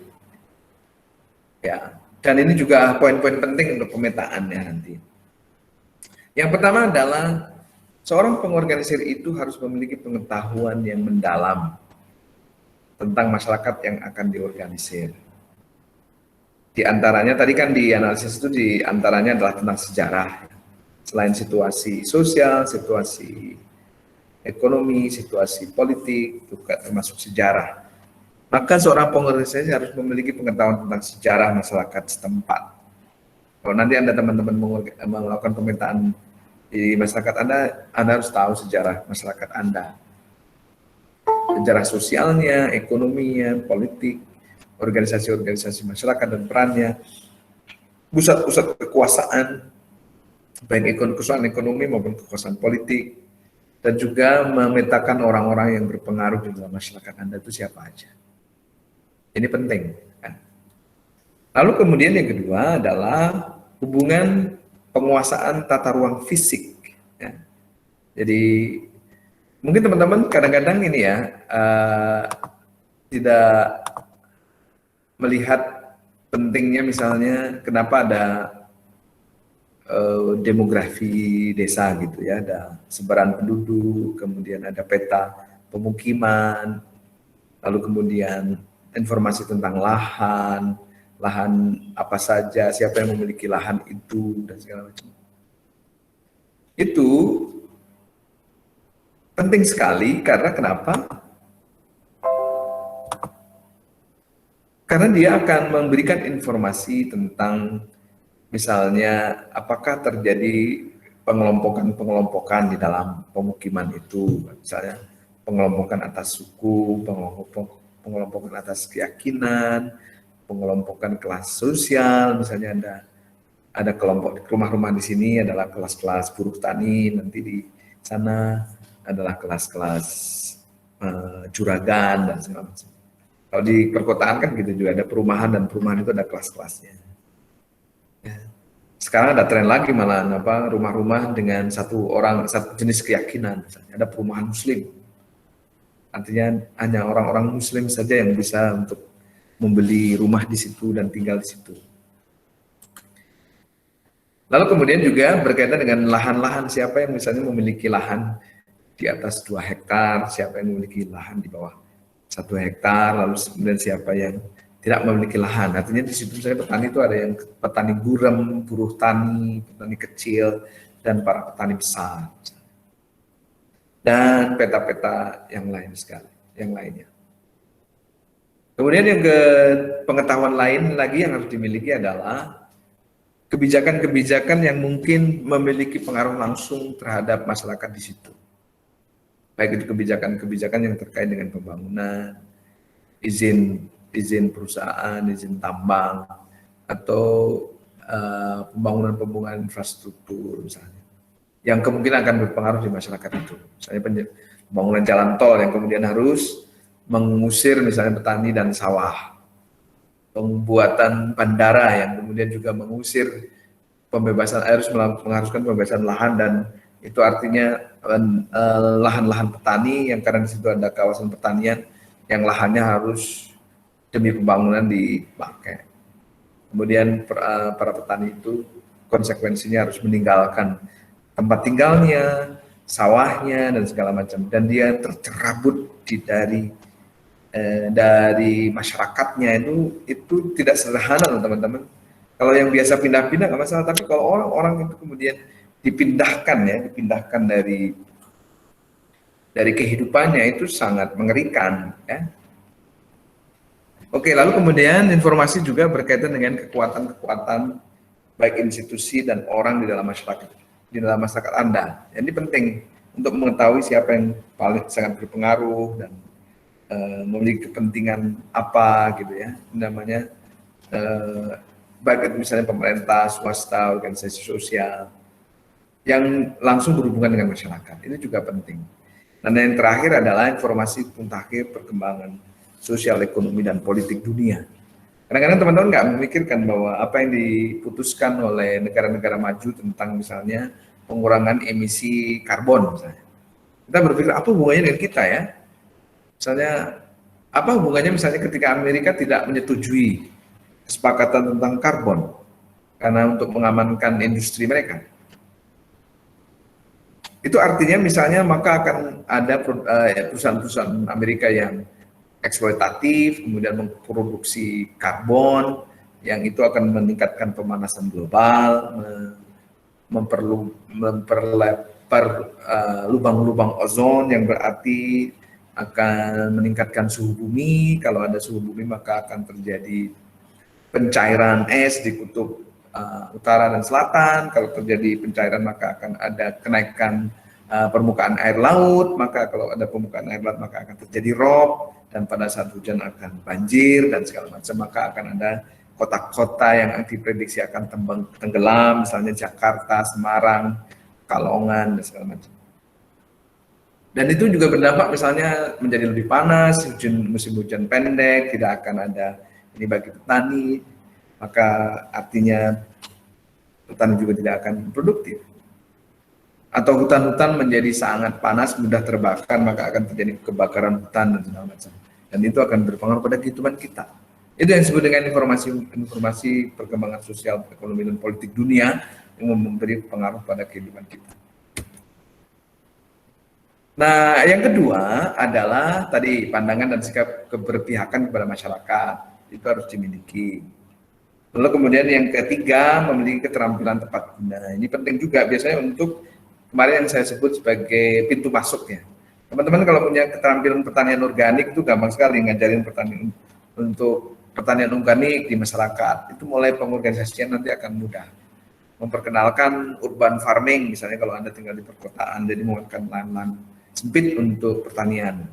Ya, dan ini juga poin-poin penting untuk pemetaannya nanti. Yang pertama adalah seorang pengorganisir itu harus memiliki pengetahuan yang mendalam tentang masyarakat yang akan diorganisir. Di antaranya tadi kan di analisis itu di antaranya adalah tentang sejarah. Selain situasi sosial, situasi ekonomi, situasi politik, juga termasuk sejarah. Maka seorang pengorganisasi harus memiliki pengetahuan tentang sejarah masyarakat setempat. Kalau nanti Anda teman-teman melakukan pemetaan di masyarakat Anda harus tahu sejarah masyarakat Anda. Sejarah sosialnya, ekonominya, politik, organisasi-organisasi masyarakat dan perannya, pusat-pusat kekuasaan, baik kekuasaan ekonomi maupun kekuasaan politik, dan juga memetakan orang-orang yang berpengaruh di dalam masyarakat Anda itu siapa aja. Ini penting. Kan? Lalu kemudian yang kedua adalah hubungan penguasaan tata ruang fisik. Ya. Jadi mungkin teman-teman kadang-kadang ini ya tidak melihat pentingnya misalnya kenapa ada demografi desa gitu ya, ada sebaran penduduk, kemudian ada peta pemukiman, lalu kemudian informasi tentang lahan apa saja, siapa yang memiliki lahan itu dan segala macam. Itu penting sekali karena kenapa? Karena dia akan memberikan informasi tentang misalnya apakah terjadi pengelompokan di dalam pemukiman itu, misalnya pengelompokan atas suku, pengelompokan atas keyakinan, pengelompokan kelas sosial, misalnya ada kelompok rumah-rumah di sini adalah kelas-kelas buruh tani, nanti di sana adalah kelas-kelas juragan dan segala macam. Kalau di perkotaan kan gitu juga ada perumahan dan perumahan itu ada kelas-kelasnya. Ya. Sekarang ada tren lagi malah rumah-rumah dengan satu jenis keyakinan, misalnya ada perumahan Muslim. Artinya hanya orang-orang Muslim saja yang bisa untuk membeli rumah di situ dan tinggal di situ. Lalu kemudian juga berkaitan dengan lahan-lahan, siapa yang misalnya memiliki lahan di atas 2 hektar, siapa yang memiliki lahan di bawah 1 hektar, lalu kemudian siapa yang tidak memiliki lahan. Artinya di situ misalnya petani itu ada yang petani gurem, buruh tani, petani kecil, dan para petani besar. Dan peta-peta yang lainnya. Kemudian yang pengetahuan lain lagi yang harus dimiliki adalah kebijakan-kebijakan yang mungkin memiliki pengaruh langsung terhadap masyarakat di situ. Baik itu kebijakan-kebijakan yang terkait dengan pembangunan, izin perusahaan, izin tambang, atau pembangunan infrastruktur misalnya, yang kemungkinan akan berpengaruh di masyarakat itu. Misalnya pembangunan jalan tol yang kemudian harus mengusir misalnya petani dan sawah, pembuatan bandara yang kemudian juga mengusir harus mengharuskan pembebasan lahan, dan itu artinya lahan-lahan petani yang karena di situ ada kawasan pertanian yang lahannya harus demi pembangunan dipakai. Kemudian para petani itu konsekuensinya harus meninggalkan tempat tinggalnya, sawahnya dan segala macam, dan dia tercerabut dari masyarakatnya. Itu tidak sederhana loh teman-teman. Kalau yang biasa pindah-pindah nggak masalah, tapi kalau orang-orang itu kemudian dipindahkan dari kehidupannya, itu sangat mengerikan, ya. Oke, lalu kemudian informasi juga berkaitan dengan kekuatan-kekuatan baik institusi dan orang di dalam masyarakat Anda. Ini penting untuk mengetahui siapa yang paling sangat berpengaruh dan memiliki kepentingan apa gitu ya, namanya baik itu misalnya pemerintah, swasta, organisasi sosial yang langsung berhubungan dengan masyarakat. Ini juga penting. Dan yang terakhir adalah informasi mutakhir perkembangan sosial, ekonomi, dan politik dunia. Kadang-kadang teman-teman nggak memikirkan bahwa apa yang diputuskan oleh negara-negara maju tentang misalnya pengurangan emisi karbon misalnya. Kita berpikir apa hubungannya dengan kita ya? Misalnya apa hubungannya misalnya ketika Amerika tidak menyetujui kesepakatan tentang karbon karena untuk mengamankan industri mereka. Itu artinya misalnya maka akan ada perusahaan-perusahaan Amerika yang eksploitatif, kemudian memproduksi karbon, yang itu akan meningkatkan pemanasan global, memperlebar lubang-lubang ozon yang berarti akan meningkatkan suhu bumi. Kalau ada suhu bumi maka akan terjadi pencairan es di kutub utara dan selatan. Kalau terjadi pencairan maka akan ada kenaikan permukaan air laut, maka kalau ada permukaan air laut maka akan terjadi rob, dan pada saat hujan akan banjir dan segala macam, maka akan ada kota-kota yang diprediksi akan tenggelam, misalnya Jakarta, Semarang, Kalongan, dan segala macam. Dan itu juga berdampak misalnya menjadi lebih panas, musim hujan pendek, tidak akan ada ini bagi petani, maka artinya petani juga tidak akan produktif. Atau hutan-hutan menjadi sangat panas, mudah terbakar, maka akan terjadi kebakaran hutan dan segala macam. Dan itu akan berpengaruh pada kehidupan kita. Itu yang disebut dengan informasi perkembangan sosial, ekonomi, dan politik dunia yang memberi pengaruh pada kehidupan kita. Nah, yang kedua adalah tadi pandangan dan sikap keberpihakan kepada masyarakat. Itu harus dimiliki. Lalu kemudian yang ketiga, memiliki keterampilan tepat guna. Ini penting juga biasanya untuk kemarin yang saya sebut sebagai pintu masuknya. Teman-teman kalau punya keterampilan pertanian organik itu gampang sekali ngajarin pertanian organik di masyarakat. Itu mulai pengorganisasian nanti akan mudah. Memperkenalkan urban farming misalnya kalau Anda tinggal di perkotaan, jadi menguatkan lahan-lahan sempit untuk pertanian.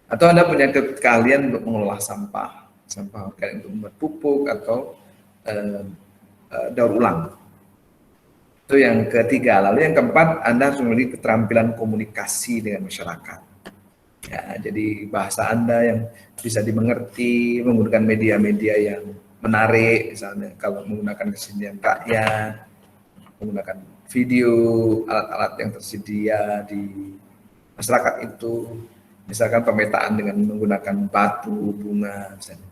Atau Anda punya keahlian untuk mengolah sampah organik untuk membuat pupuk atau daur ulang. Itu yang ketiga. Lalu yang keempat, Anda harus memiliki keterampilan komunikasi dengan masyarakat. Ya, jadi bahasa Anda yang bisa dimengerti, menggunakan media-media yang menarik, misalnya kalau menggunakan kesenian rakyat, menggunakan video, alat-alat yang tersedia di masyarakat itu, misalkan pemetaan dengan menggunakan batu, bunga, misalnya.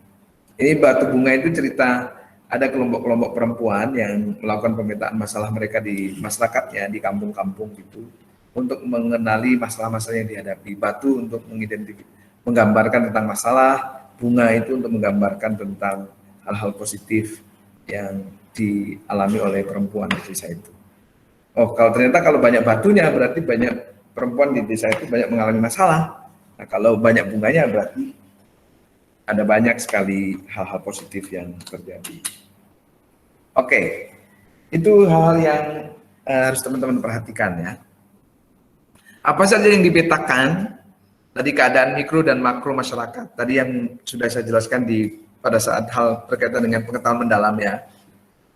Ini batu bunga itu cerita ada kelompok-kelompok perempuan yang melakukan pemetaan masalah mereka di masyarakatnya, di kampung-kampung gitu, untuk mengenali masalah-masalah yang dihadapi. Batu untuk menggambarkan tentang masalah, bunga itu untuk menggambarkan tentang hal-hal positif yang dialami oleh perempuan di desa itu. Oh, kalau banyak batunya berarti banyak perempuan di desa itu banyak mengalami masalah. Nah, kalau banyak bunganya berarti ada banyak sekali hal-hal positif yang terjadi. Oke, itu hal yang harus teman-teman perhatikan ya. Apa saja yang dipetakan, tadi keadaan mikro dan makro masyarakat, tadi yang sudah saya jelaskan pada saat hal berkaitan dengan pengetahuan mendalam ya.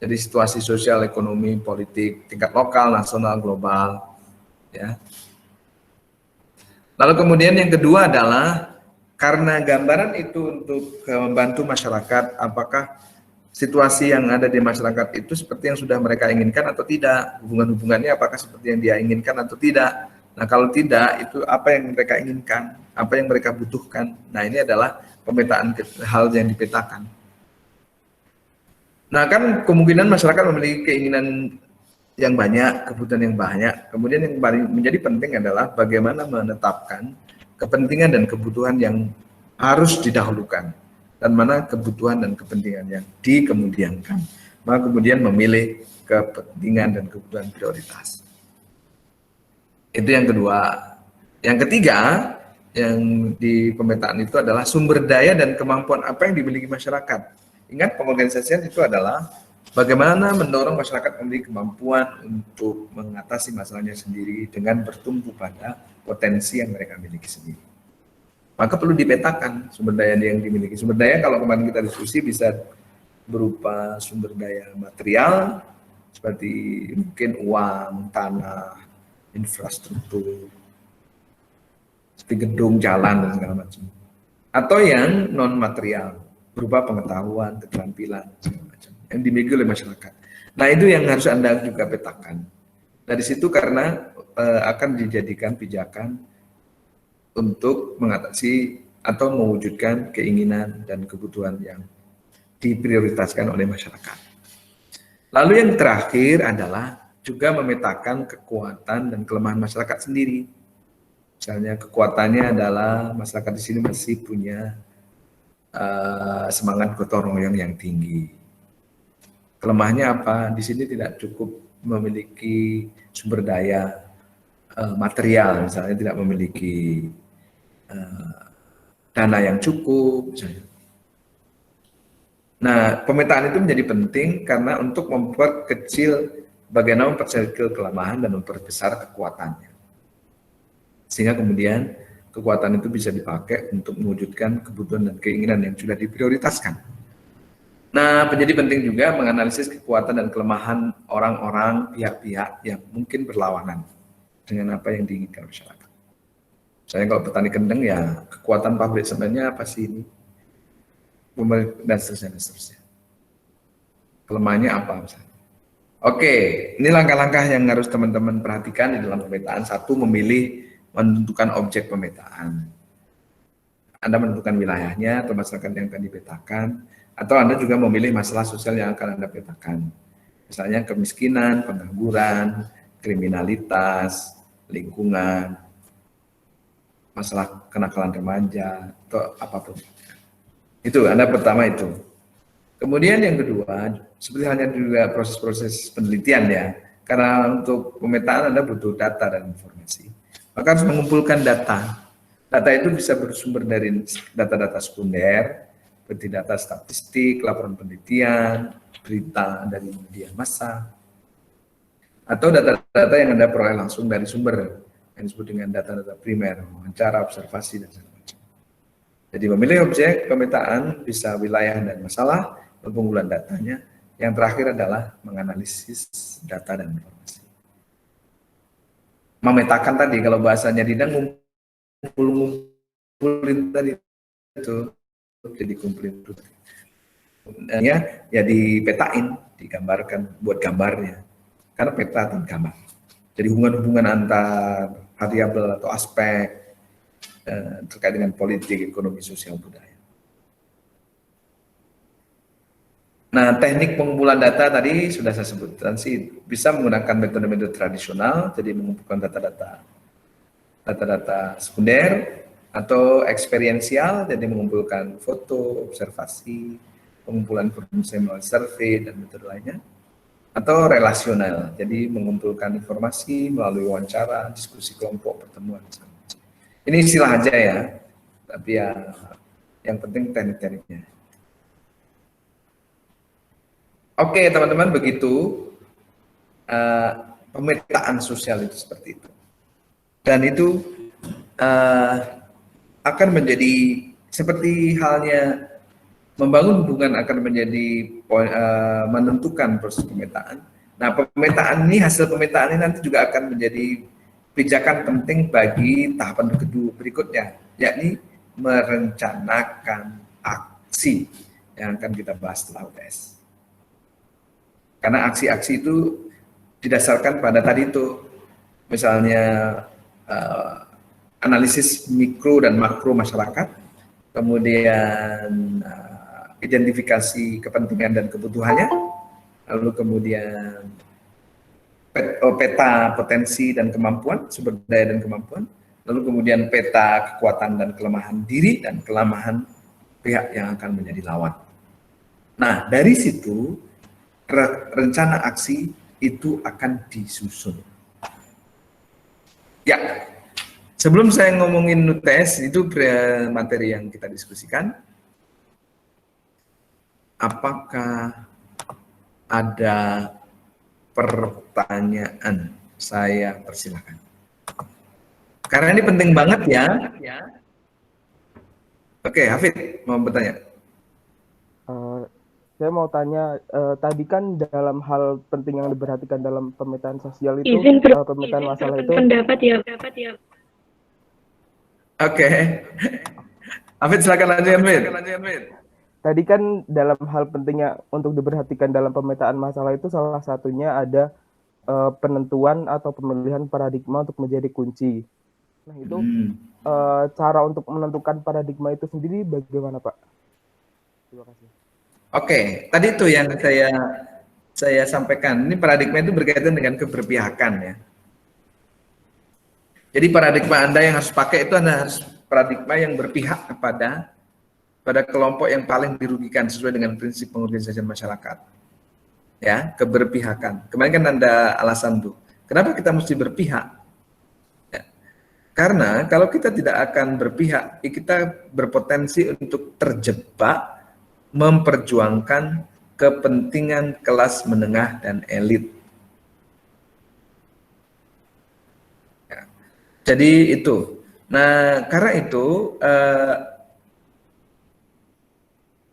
Jadi situasi sosial, ekonomi, politik, tingkat lokal, nasional, global. Ya. Lalu kemudian yang kedua adalah, karena gambaran itu untuk membantu masyarakat, apakah situasi yang ada di masyarakat itu seperti yang sudah mereka inginkan atau tidak, hubungan-hubungannya apakah seperti yang dia inginkan atau tidak. Nah kalau tidak, itu apa yang mereka inginkan, apa yang mereka butuhkan. Nah ini adalah pemetaan hal yang dipetakan. Nah kan kemungkinan masyarakat memiliki keinginan yang banyak, kebutuhan yang banyak. Kemudian yang paling menjadi penting adalah bagaimana menetapkan kepentingan dan kebutuhan yang harus didahulukan. dan mana kebutuhan dan kepentingan yang dikemudiankan. Maka kemudian memilih kepentingan dan kebutuhan prioritas. Itu yang kedua. Yang ketiga, yang di pemetaan itu adalah sumber daya dan kemampuan apa yang dimiliki masyarakat. Ingat, pengorganisasian itu adalah bagaimana mendorong masyarakat memiliki kemampuan untuk mengatasi masalahnya sendiri dengan bertumpu pada potensi yang mereka miliki sendiri. Maka perlu dipetakan sumber daya yang dimiliki. Sumber daya kalau kemarin kita diskusi bisa berupa sumber daya material, seperti mungkin uang, tanah, infrastruktur, seperti gedung, jalan, dan segala macam. Atau yang non-material, berupa pengetahuan, keterampilan, segala macam, yang dimiliki oleh masyarakat. Nah, itu yang harus Anda juga petakan. Dari situ karena akan dijadikan pijakan untuk mengatasi atau mewujudkan keinginan dan kebutuhan yang diprioritaskan oleh masyarakat. Lalu yang terakhir adalah juga memetakan kekuatan dan kelemahan masyarakat sendiri. Misalnya kekuatannya adalah masyarakat di sini masih punya semangat gotong royong yang tinggi. Kelemahannya apa? Di sini tidak cukup memiliki sumber daya material, misalnya tidak memiliki dana yang cukup, misalnya. Nah, pemetaan itu menjadi penting karena untuk memperkecil bagaimana memperkecil kelemahan dan memperbesar kekuatannya. Sehingga kemudian kekuatan itu bisa dipakai untuk mewujudkan kebutuhan dan keinginan yang sudah diprioritaskan. Nah, menjadi penting juga menganalisis kekuatan dan kelemahan orang-orang, pihak-pihak yang mungkin berlawanan dengan apa yang diinginkan masyarakat. Misalnya kalau petani kendeng, ya kekuatan pabrik sebenarnya apa sih ini? Dan seterusnya. Kelemahannya apa misalnya? Oke, ini langkah-langkah yang harus teman-teman perhatikan di dalam pemetaan. Satu, menentukan objek pemetaan. Anda menentukan wilayahnya atau masyarakat yang akan dipetakan, atau Anda juga memilih masalah sosial yang akan Anda petakan. Misalnya kemiskinan, pengangguran, kriminalitas, lingkungan, masalah kenakalan remaja, atau apapun. Itu Anda pertama itu. Kemudian yang kedua, seperti halnya juga proses-proses penelitian ya, karena untuk pemetaan Anda butuh data dan informasi. Maka harus mengumpulkan data. Data itu bisa bersumber dari data-data sekunder, seperti data statistik, laporan penelitian, berita dari media massa, atau data-data yang Anda peroleh langsung dari sumber yang disebut dengan data-data primer, wawancara, observasi, dan segala macam. Jadi memilih objek pemetaan bisa wilayah dan masalah, pengumpulan datanya. Yang terakhir adalah menganalisis data dan informasi. Memetakan tadi, kalau bahasanya Didang, ngumpulin tadi itu, jadi kumpulin itu. Ya dipetain, digambarkan, buat gambarnya. Karena peta dan gambar. Jadi hubungan-hubungan antar variabel atau aspek terkait dengan politik, ekonomi, sosial, budaya. Nah, teknik pengumpulan data tadi sudah saya sebutkan sih, bisa menggunakan metode-metode tradisional, jadi mengumpulkan data-data sekunder, atau eksperiensial, jadi mengumpulkan foto, observasi, pengumpulan informasi melalui survei, dan metode lainnya. Atau relasional, jadi mengumpulkan informasi melalui wawancara, diskusi kelompok, pertemuan. Ini istilah aja ya, tapi ya yang penting teknik-tekniknya. Oke teman-teman, begitu pemetaan sosial itu seperti itu. Dan itu akan menjadi seperti halnya membangun hubungan akan menjadi menentukan proses pemetaan. Nah, pemetaan ini, hasil pemetaan ini nanti juga akan menjadi pijakan penting bagi tahapan kedua berikutnya, yakni merencanakan aksi yang akan kita bahas setelah UTS. Karena aksi-aksi itu didasarkan pada tadi itu, misalnya analisis mikro dan makro masyarakat, kemudian identifikasi kepentingan dan kebutuhannya, lalu kemudian peta potensi dan kemampuan, sumber daya dan kemampuan, lalu kemudian peta kekuatan dan kelemahan diri dan kelemahan pihak yang akan menjadi lawan. Nah, dari situ rencana aksi itu akan disusun. Ya, sebelum saya ngomongin UTS, itu materi yang kita diskusikan. Apakah ada pertanyaan? Saya persilakan. Karena ini penting banget ya. Oke, Hafid mau bertanya. Saya mau tanya, tadi kan dalam hal penting yang diperhatikan dalam pemetaan sosial itu, pemetaan masalah itu. Pendapat ya. Oke. Hafid silakan lanjut, Hafid. Tadi kan dalam hal pentingnya untuk diperhatikan dalam pemetaan masalah itu salah satunya ada penentuan atau pemilihan paradigma untuk menjadi kunci. Nah itu cara untuk menentukan paradigma itu sendiri bagaimana, Pak? Terima kasih. Oke, tadi itu yang saya sampaikan. Ini paradigma itu berkaitan dengan keberpihakan ya. Jadi paradigma Anda yang harus pakai itu Anda harus paradigma yang berpihak pada kelompok yang paling dirugikan sesuai dengan prinsip pengorganisasian masyarakat. Ya, keberpihakan. Kemarin kan Anda alasan tuh. Kenapa kita mesti berpihak? Ya. Karena kalau kita tidak akan berpihak, kita berpotensi untuk terjebak memperjuangkan kepentingan kelas menengah dan elit. Ya. Jadi itu. Nah, karena itu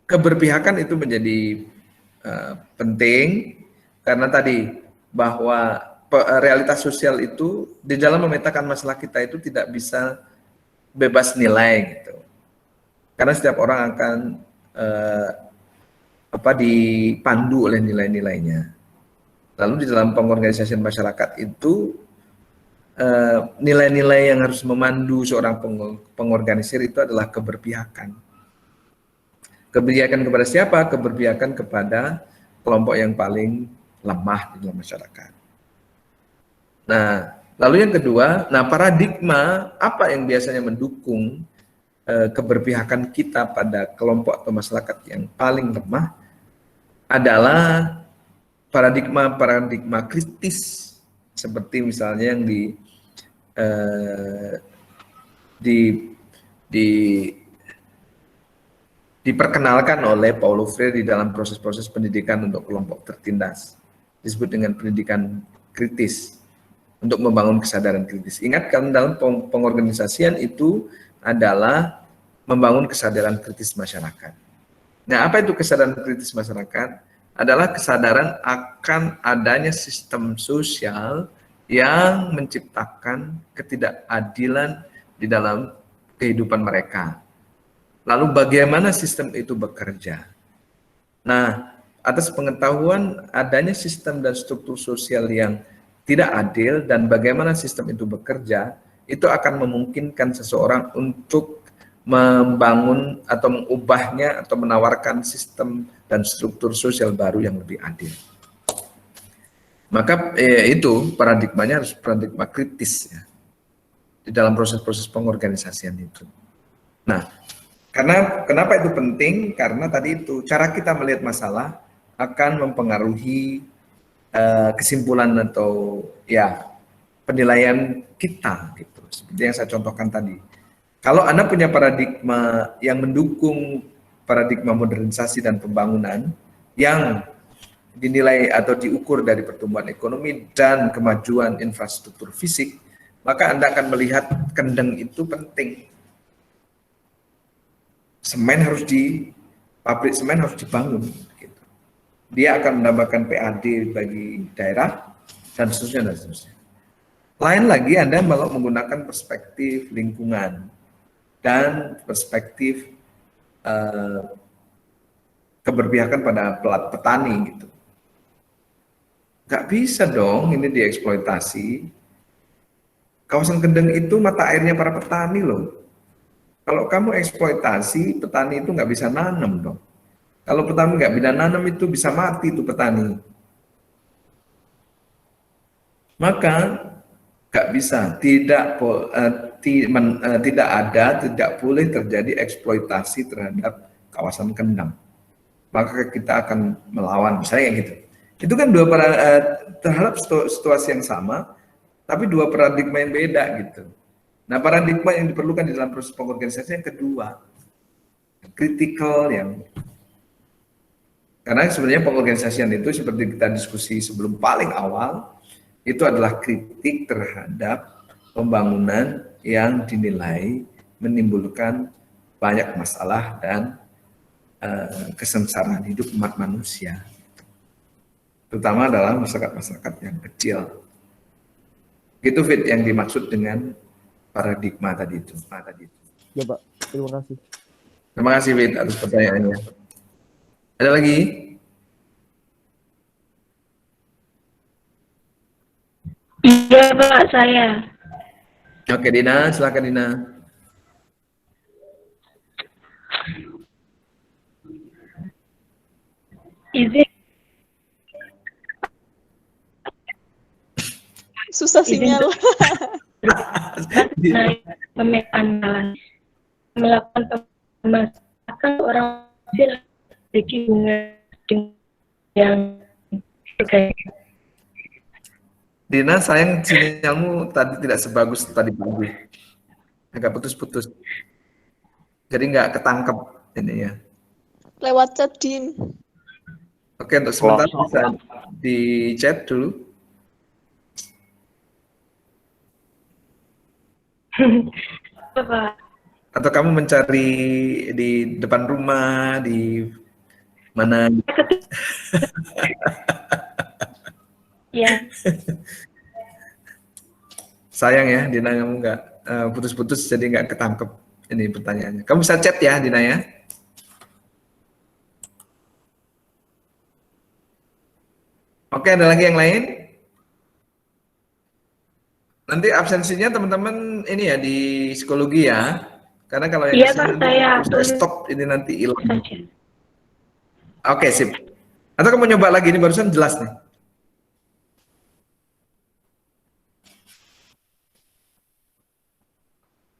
keberpihakan itu menjadi penting karena tadi bahwa realitas sosial itu di dalam memetakan masalah kita itu tidak bisa bebas nilai gitu. Karena setiap orang akan dipandu oleh nilai-nilainya. Lalu di dalam pengorganisasian masyarakat itu nilai-nilai yang harus memandu seorang pengorganisir itu adalah keberpihakan. Keberpihakan kepada siapa? Keberpihakan kepada kelompok yang paling lemah di dalam masyarakat. Nah, lalu yang kedua, paradigma apa yang biasanya mendukung keberpihakan kita pada kelompok atau masyarakat yang paling lemah adalah paradigma kritis, seperti misalnya yang diperkenalkan oleh Paulo Freire di dalam proses-proses pendidikan untuk kelompok tertindas, disebut dengan pendidikan kritis untuk membangun kesadaran kritis. Ingat kan dalam pengorganisasian itu adalah membangun kesadaran kritis masyarakat. Nah, apa itu kesadaran kritis masyarakat? Adalah kesadaran akan adanya sistem sosial yang menciptakan ketidakadilan di dalam kehidupan mereka. Lalu bagaimana sistem itu bekerja? Nah, atas pengetahuan adanya sistem dan struktur sosial yang tidak adil dan bagaimana sistem itu bekerja, itu akan memungkinkan seseorang untuk membangun atau mengubahnya atau menawarkan sistem dan struktur sosial baru yang lebih adil. Maka itu paradigmanya harus paradigma kritis ya, di dalam proses-proses pengorganisasian itu. Nah, kenapa itu penting? Karena tadi itu cara kita melihat masalah akan mempengaruhi kesimpulan atau ya penilaian kita gitu. Seperti yang saya contohkan tadi. Kalau Anda punya paradigma yang mendukung paradigma modernisasi dan pembangunan yang dinilai atau diukur dari pertumbuhan ekonomi dan kemajuan infrastruktur fisik, maka Anda akan melihat kendeng itu penting. Pabrik semen harus dibangun. Gitu. Dia akan menambahkan PAD bagi daerah dan seterusnya. Lain lagi Anda kalau menggunakan perspektif lingkungan dan perspektif keberpihakan pada petani gitu. Gak bisa dong ini dieksploitasi. Kawasan Kendeng itu mata airnya para petani loh. Kalau kamu eksploitasi, petani itu nggak bisa nanam dong. Kalau petani nggak bisa nanam itu bisa mati itu petani. Maka nggak bisa, tidak boleh terjadi eksploitasi terhadap kawasan kendang, maka kita akan melawan, misalnya kayak gitu. Itu kan terhadap situasi yang sama, tapi dua paradigma yang beda gitu. Nah, paradigma yang diperlukan di dalam proses pengorganisasian yang kedua, kritikal, yang karena sebenarnya pengorganisasian itu seperti kita diskusi sebelum paling awal, itu adalah kritik terhadap pembangunan yang dinilai menimbulkan banyak masalah dan kesengsaraan hidup umat manusia, terutama dalam masyarakat-masyarakat yang kecil. Itu Fit yang dimaksud dengan paradigma tadi itu. Ya Pak, terima kasih. Terima kasih Fit atas pertanyaannya. Ada lagi? Iya Pak, saya. Oke Dina, silakan Dina. Izin Susah sinyal. pemetaan melakukan pemasakan orang hasil memiliki hubungan yang terkait. Dina, sayang sinyalmu tadi tidak sebagus tadi pagi. Agak putus-putus. Jadi nggak ketangkep ini ya. Lewat chat, Din. Oke, untuk sebentar bisa di chat dulu. Pak. Atau kamu mencari di depan rumah, di mana? Ya. Sayang ya, Dina, kamu nggak putus-putus, jadi nggak ketangkep ini pertanyaannya. Kamu bisa chat ya, Dina ya. Oke, ada lagi yang lain? Nanti absensinya teman-teman ini ya di psikologi ya. Karena kalau yang Iya Pak, saya stop ini nanti hilang. saja. Oke, sip. Atau kamu nyoba lagi, ini barusan jelas nih.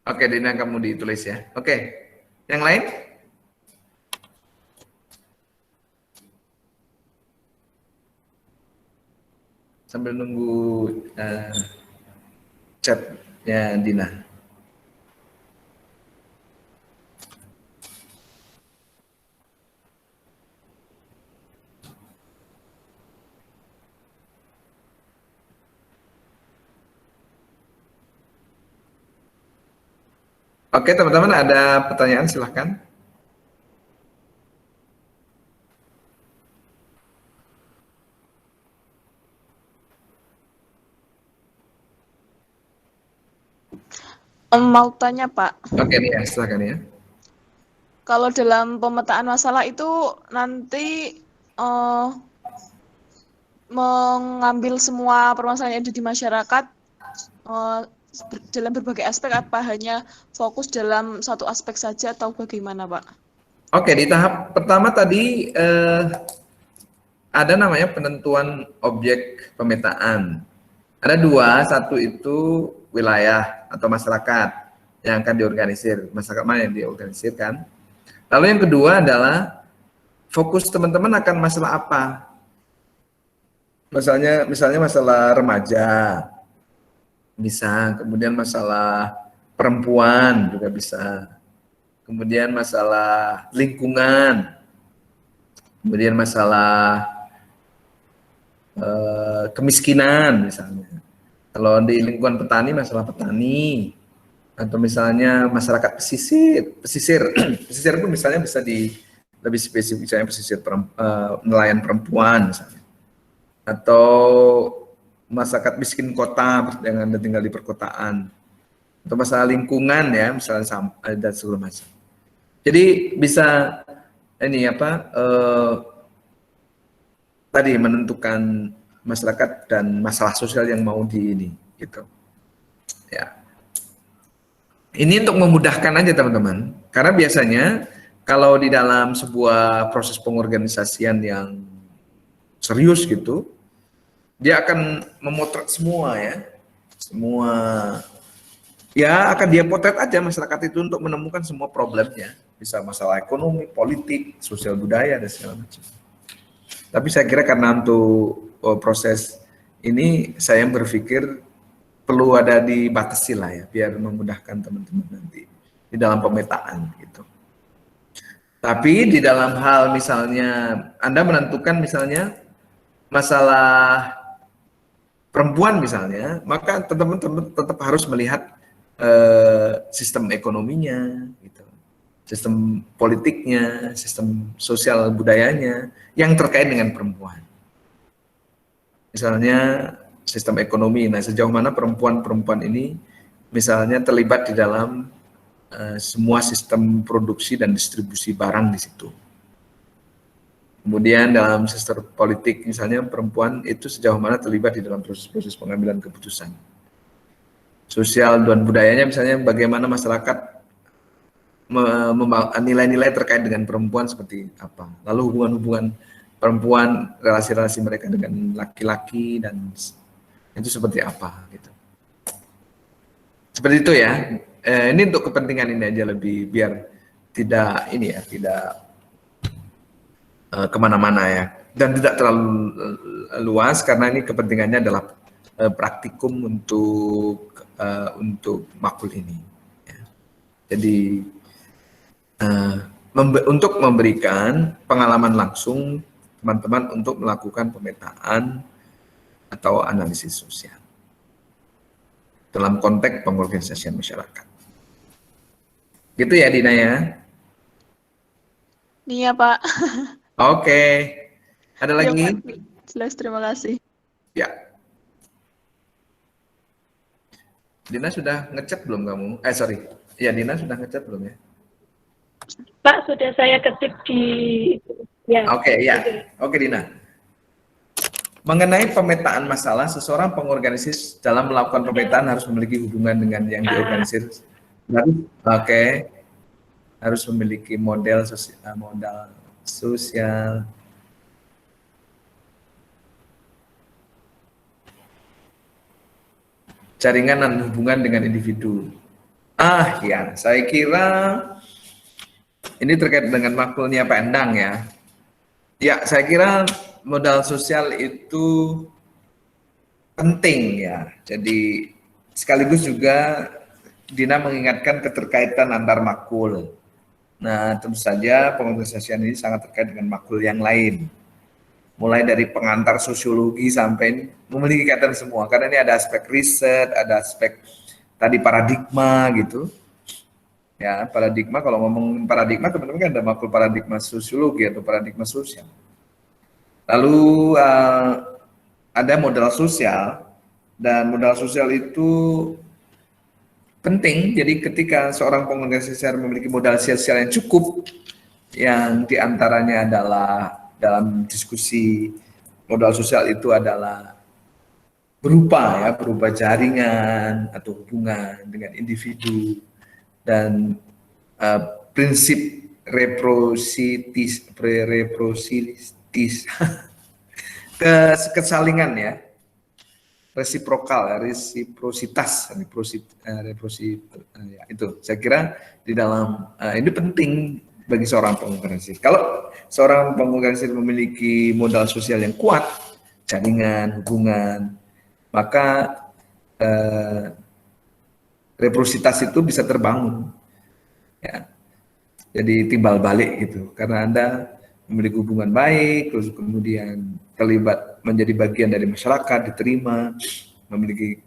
Oke, Dina, kamu ditulis ya. Oke, yang lain? Sambil nunggu chatnya Dina. Oke, teman-teman, ada pertanyaan silahkan. Mau tanya, Pak. Oke, nih ya, silahkan ya. Kalau dalam pemetaan masalah itu nanti mengambil semua permasalahan yang ada di masyarakat dalam berbagai aspek, apa hanya fokus dalam satu aspek saja atau bagaimana, Pak? Oke, di tahap pertama tadi ada namanya penentuan objek pemetaan. Ada dua, satu itu wilayah atau masyarakat yang akan diorganisir, masyarakat mana yang diorganisirkan. Lalu yang kedua adalah fokus teman-teman akan masalah apa. Misalnya masalah remaja, bisa, kemudian masalah perempuan juga bisa, kemudian masalah lingkungan, kemudian masalah kemiskinan misalnya. Kalau di lingkungan petani, masalah petani, atau misalnya masyarakat pesisir itu misalnya bisa lebih spesifik, misalnya pesisir nelayan perempuan misalnya, atau masyarakat miskin kota yang tinggal di perkotaan, atau masalah lingkungan ya, misalnya sampah dan segala macam. Jadi bisa ini tadi menentukan masyarakat dan masalah sosial yang mau gitu. Ya. Ini untuk memudahkan aja teman-teman, karena biasanya kalau di dalam sebuah proses pengorganisasian yang serius gitu, dia akan memotret semua ya, semua ya akan dia potret aja masyarakat itu untuk menemukan semua problemnya. Bisa masalah ekonomi, politik, sosial budaya, dan segala macam. Tapi saya kira karena untuk proses ini, saya berpikir perlu ada dibatasi lah ya, biar memudahkan teman-teman nanti di dalam pemetaan gitu. Tapi di dalam hal misalnya Anda menentukan misalnya masalah perempuan misalnya, maka teman-teman tetap harus melihat sistem ekonominya, gitu, sistem politiknya, sistem sosial budayanya yang terkait dengan perempuan. Misalnya sistem ekonomi, nah sejauh mana perempuan-perempuan ini misalnya terlibat di dalam semua sistem produksi dan distribusi barang di situ. Kemudian dalam sistem politik misalnya perempuan itu sejauh mana terlibat di dalam proses-proses pengambilan keputusan. Sosial dan budayanya misalnya bagaimana masyarakat nilai-nilai terkait dengan perempuan seperti apa. Lalu hubungan-hubungan perempuan, relasi-relasi mereka dengan laki-laki dan itu seperti apa gitu. Seperti itu ya. Ini untuk kepentingan ini aja lebih biar tidak ini ya, tidak kemana-mana ya, dan tidak terlalu luas karena ini kepentingannya adalah praktikum untuk makul ini. Ya. Jadi untuk memberikan pengalaman langsung teman-teman untuk melakukan pemetaan atau analisis sosial dalam konteks pengorganisasian masyarakat. Gitu ya Dina ya? Iya Pak. Oke. Ada lagi? Iya, Pak. Jelas, terima kasih. Ya. Dina sudah ngechat belum kamu? Sorry. Ya Dina sudah ngechat belum ya? Pak, sudah saya ketik di ya. Oke, ya. Oke Dina. Mengenai pemetaan masalah, seseorang pengorganisir dalam melakukan pemetaan harus memiliki hubungan dengan yang diorganisir. Oke. Harus memiliki modal sosial. Jaringan dan hubungan dengan individu. Ya, saya kira ini terkait dengan makulnya Pak Endang ya. Ya, saya kira modal sosial itu penting ya. Jadi sekaligus juga Dina mengingatkan keterkaitan antar makul. Nah, tentu saja pengorganisasian ini sangat terkait dengan makul yang lain. Mulai dari pengantar sosiologi sampai memiliki kaitan semua. Karena ini ada aspek riset, ada aspek tadi paradigma gitu. Ya, paradigma, kalau ngomong paradigma, teman-teman kan ada makul paradigma sosiologi atau paradigma sosial. Lalu ada modal sosial, dan modal sosial itu penting. Jadi ketika seorang pengorganisasi memiliki modal sosial yang cukup, yang diantaranya adalah dalam diskusi modal sosial itu adalah berupa jaringan atau hubungan dengan individu dan prinsip reciprocitas kesalingan ya, resiprositas ya, itu saya kira di dalam ini penting bagi seorang pengorganisasi. Kalau seorang pengorganisasi memiliki modal sosial yang kuat, jaringan, hubungan, maka resiprositas itu bisa terbangun ya. Jadi timbal balik gitu, karena Anda memiliki hubungan baik, terus kemudian terlibat menjadi bagian dari masyarakat, diterima, memiliki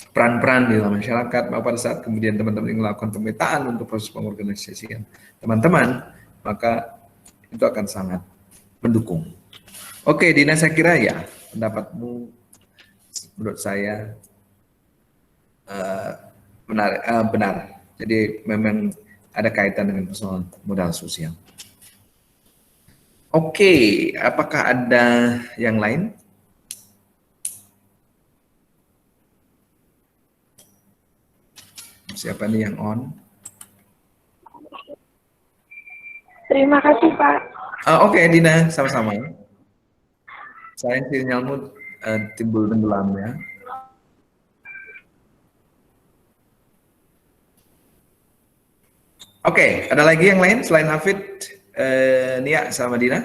peran-peran di dalam masyarakat. Maka pada saat kemudian teman-teman melakukan pemetaan untuk proses pengorganisasian teman-teman, maka itu akan sangat mendukung. Oke, Dina, saya kira ya pendapatmu menurut saya benar. Jadi memang ada kaitan dengan persoalan modal sosial. Oke, apakah ada yang lain? Siapa nih yang on? Terima kasih Pak. Oke, Dina, sama-sama. Sayang sinyalmu timbul tenggelam ya. Oke, ada lagi yang lain selain Hafid, Nia sama Dina?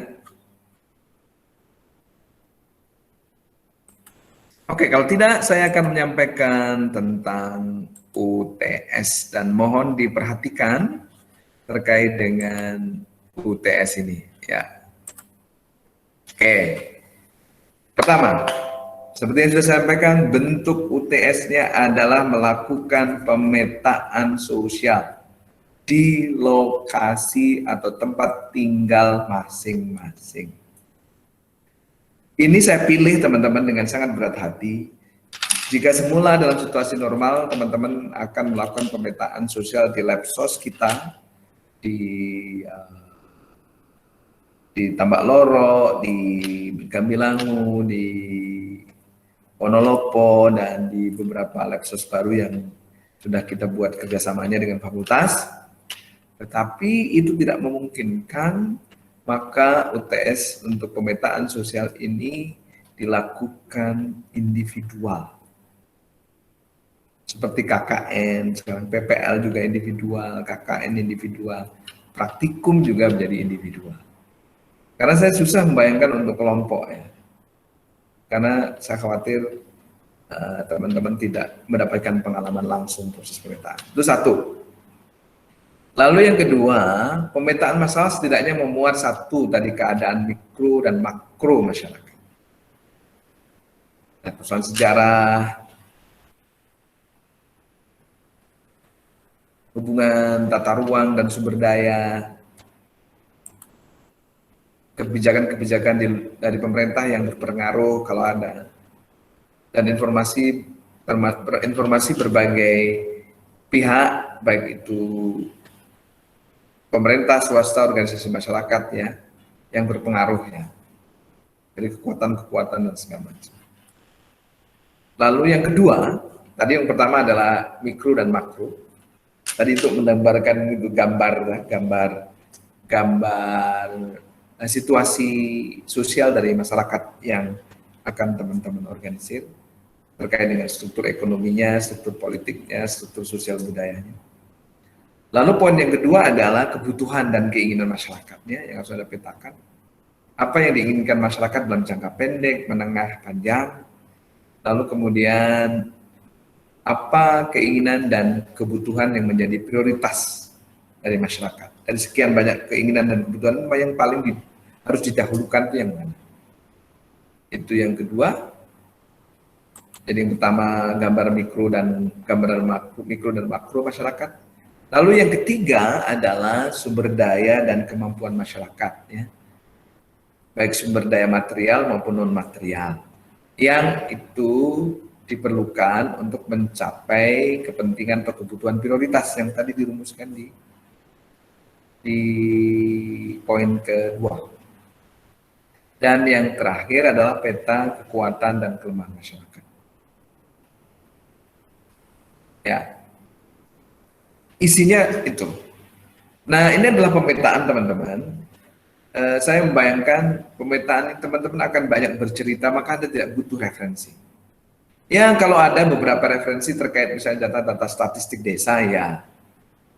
Oke, kalau tidak saya akan menyampaikan tentang UTS dan mohon diperhatikan terkait dengan UTS ini ya. Oke. Pertama, seperti yang sudah saya sampaikan, bentuk UTS-nya adalah melakukan pemetaan sosial di lokasi atau tempat tinggal masing-masing. Ini saya pilih teman-teman dengan sangat berat hati. Jika semula dalam situasi normal, teman-teman akan melakukan pemetaan sosial di Labsos kita, di Tambak Loro, di Gambilangu, di Wonolopo, dan di beberapa Labsos baru yang sudah kita buat kerjasamanya dengan fakultas. Tetapi itu tidak memungkinkan, maka UTS untuk pemetaan sosial ini dilakukan individual. Seperti KKN, sekarang PPL juga individual, KKN individual, praktikum juga menjadi individual. Karena saya susah membayangkan untuk kelompok ya. Karena saya khawatir teman-teman tidak mendapatkan pengalaman langsung proses pemetaan. Itu satu. Lalu yang kedua, pemetaan masalah setidaknya memuat satu tadi keadaan mikro dan makro masyarakat. Nah, persoalan sejarah, hubungan tata ruang dan sumber daya, kebijakan-kebijakan dari pemerintah yang berpengaruh kalau ada, dan informasi berbagai pihak, baik itu pemerintah, swasta, organisasi masyarakat ya, yang berpengaruh ya, dari kekuatan-kekuatan dan segala macam. Lalu yang kedua, tadi yang pertama adalah mikro dan makro. Tadi itu menggambarkan itu gambar situasi sosial dari masyarakat yang akan teman-teman organisir terkait dengan struktur ekonominya, struktur politiknya, struktur sosial budayanya. Lalu poin yang kedua adalah kebutuhan dan keinginan masyarakatnya yang harus Anda petakan. Apa yang diinginkan masyarakat dalam jangka pendek, menengah, panjang. Lalu kemudian apa keinginan dan kebutuhan yang menjadi prioritas dari masyarakat. Dari sekian banyak keinginan dan kebutuhan, yang paling harus didahulukan itu yang mana? Itu yang kedua. Jadi yang pertama gambar mikro dan makro masyarakat. Lalu yang ketiga adalah sumber daya dan kemampuan masyarakat, ya. Baik sumber daya material maupun non material, yang itu diperlukan untuk mencapai kepentingan atau kebutuhan prioritas yang tadi dirumuskan di poin kedua. Dan yang terakhir adalah peta kekuatan dan kelemahan masyarakat. Ya, isinya itu. Nah, ini adalah pemetaan teman-teman. Saya membayangkan pemetaan teman-teman akan banyak bercerita, maka Anda tidak butuh referensi. Ya, kalau ada beberapa referensi terkait misalnya data-data statistik desa ya.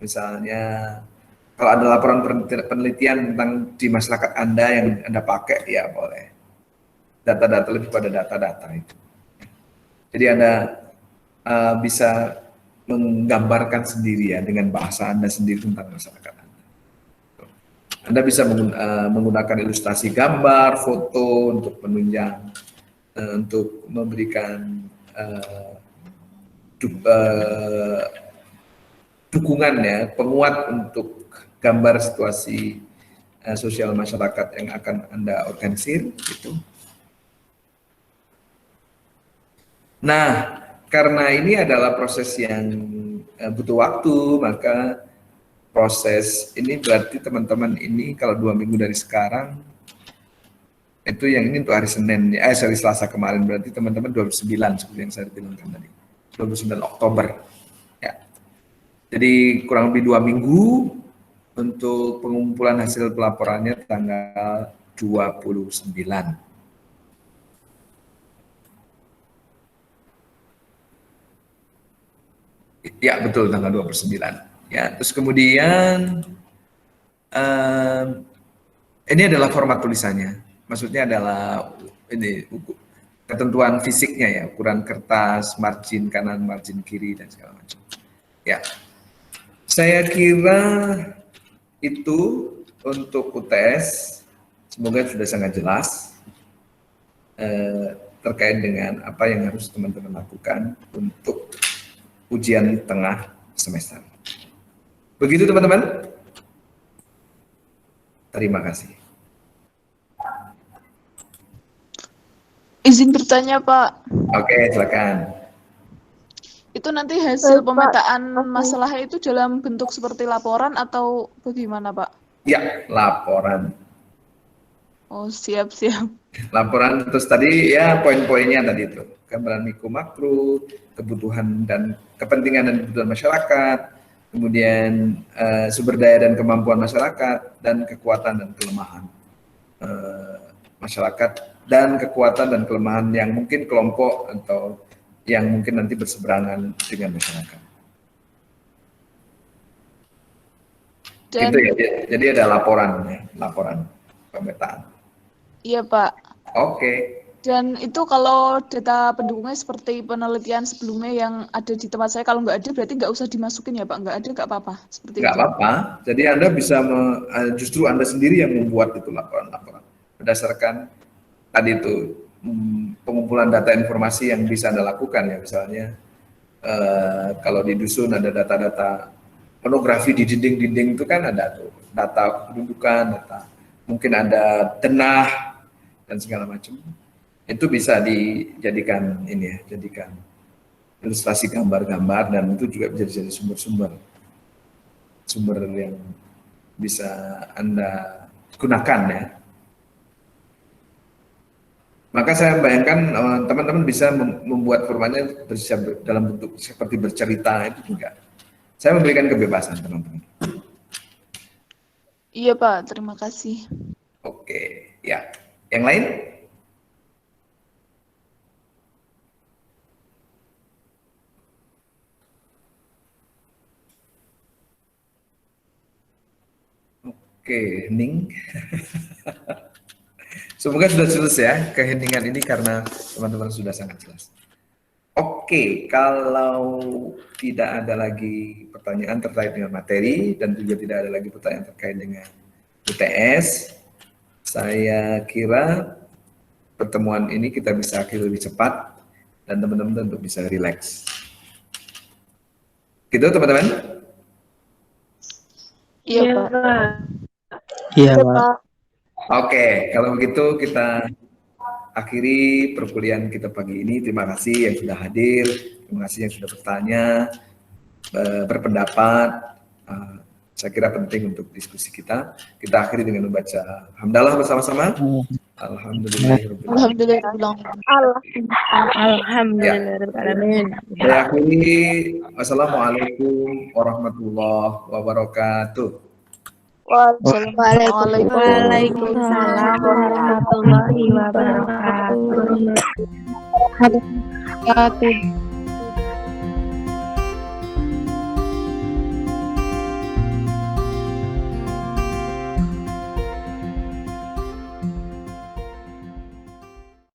Misalnya kalau ada laporan penelitian tentang di masyarakat Anda yang Anda pakai, ya boleh. Data-data lebih pada data-data itu. Jadi Anda bisa menggambarkan sendiri ya dengan bahasa Anda sendiri tentang masyarakat Anda. Anda bisa menggunakan ilustrasi gambar, foto untuk menunjang, untuk memberikan dukungan ya, penguat untuk gambar situasi sosial masyarakat yang akan Anda organisir gitu. Nah, karena ini adalah proses yang butuh waktu, maka proses ini berarti teman-teman ini kalau 2 minggu dari sekarang, itu yang ini untuk hari Senin, hari Selasa kemarin, berarti teman-teman 29 seperti yang saya bilangkan tadi, 29 Oktober. Ya. Jadi kurang lebih 2 minggu untuk pengumpulan hasil pelaporannya tanggal 29. Ya betul, tanggal 29. Ya, terus kemudian ini adalah format tulisannya. Maksudnya adalah ini ketentuan fisiknya ya, ukuran kertas, margin kanan, margin kiri dan segala macam. Ya, saya kira itu untuk UTS. Semoga sudah sangat jelas terkait dengan apa yang harus teman-teman lakukan untuk ujian tengah semester. Begitu teman-teman? Terima kasih. Izin bertanya, Pak. Oke, silakan. Itu nanti hasil Pak. pemetaan masalahnya itu dalam bentuk seperti laporan atau bagaimana, Pak? Ya, laporan. Oh, siap-siap. Laporan terus tadi ya poin-poinnya tadi itu. Gambaran mikro makro, kebutuhan dan kepentingan dan kebutuhan masyarakat, kemudian sumber daya dan kemampuan masyarakat, dan kekuatan dan kelemahan masyarakat, dan kekuatan dan kelemahan yang mungkin kelompok atau yang mungkin nanti berseberangan dengan masyarakat. Dan, Itu ya, jadi ada laporan ya, laporan pemetaan. iya, Pak. Oke. Dan itu kalau data pendukungnya seperti penelitian sebelumnya yang ada di tempat saya, kalau nggak ada berarti nggak usah dimasukin ya, Pak? Nggak ada, nggak apa-apa? Seperti Nggak itu. apa-apa. Jadi Anda bisa justru Anda sendiri yang membuat itu laporan-laporan berdasarkan tadi itu pengumpulan data informasi yang bisa Anda lakukan ya, misalnya kalau di dusun ada data-data pornografi di dinding-dinding itu kan ada tuh data kependudukan, data mungkin ada denah dan segala macam. Itu bisa dijadikan ini ya, jadikan ilustrasi gambar-gambar, dan itu juga bisa jadi sumber yang bisa Anda gunakan ya. Maka saya bayangkan teman-teman bisa membuat formanya dalam bentuk seperti bercerita, itu juga. Saya memberikan kebebasan teman-teman. Iya, Pak. Terima kasih. Oke, ya. Yang lain? Oke, hening. Semoga sudah jelas ya keheningan ini karena teman-teman sudah sangat jelas. Oke, kalau tidak ada lagi pertanyaan terkait dengan materi dan juga tidak ada lagi pertanyaan terkait dengan UTS, saya kira pertemuan ini kita bisa akhiri lebih cepat dan teman-teman tentu bisa rileks. Gitu teman-teman? Iya, Pak. Iya, Pak. Oke, kalau begitu kita akhiri perkuliahan kita pagi ini. Terima kasih yang sudah hadir, terima kasih yang sudah bertanya, berpendapat. Saya kira penting untuk diskusi kita. Kita akhiri dengan membaca hamdalah bersama-sama. Alhamdulillahirobbilalamin. Saya akhiri. Wassalamualaikum warahmatullahi wabarakatuh. Waalaikumsalam warahmatullahi wabarakatuh.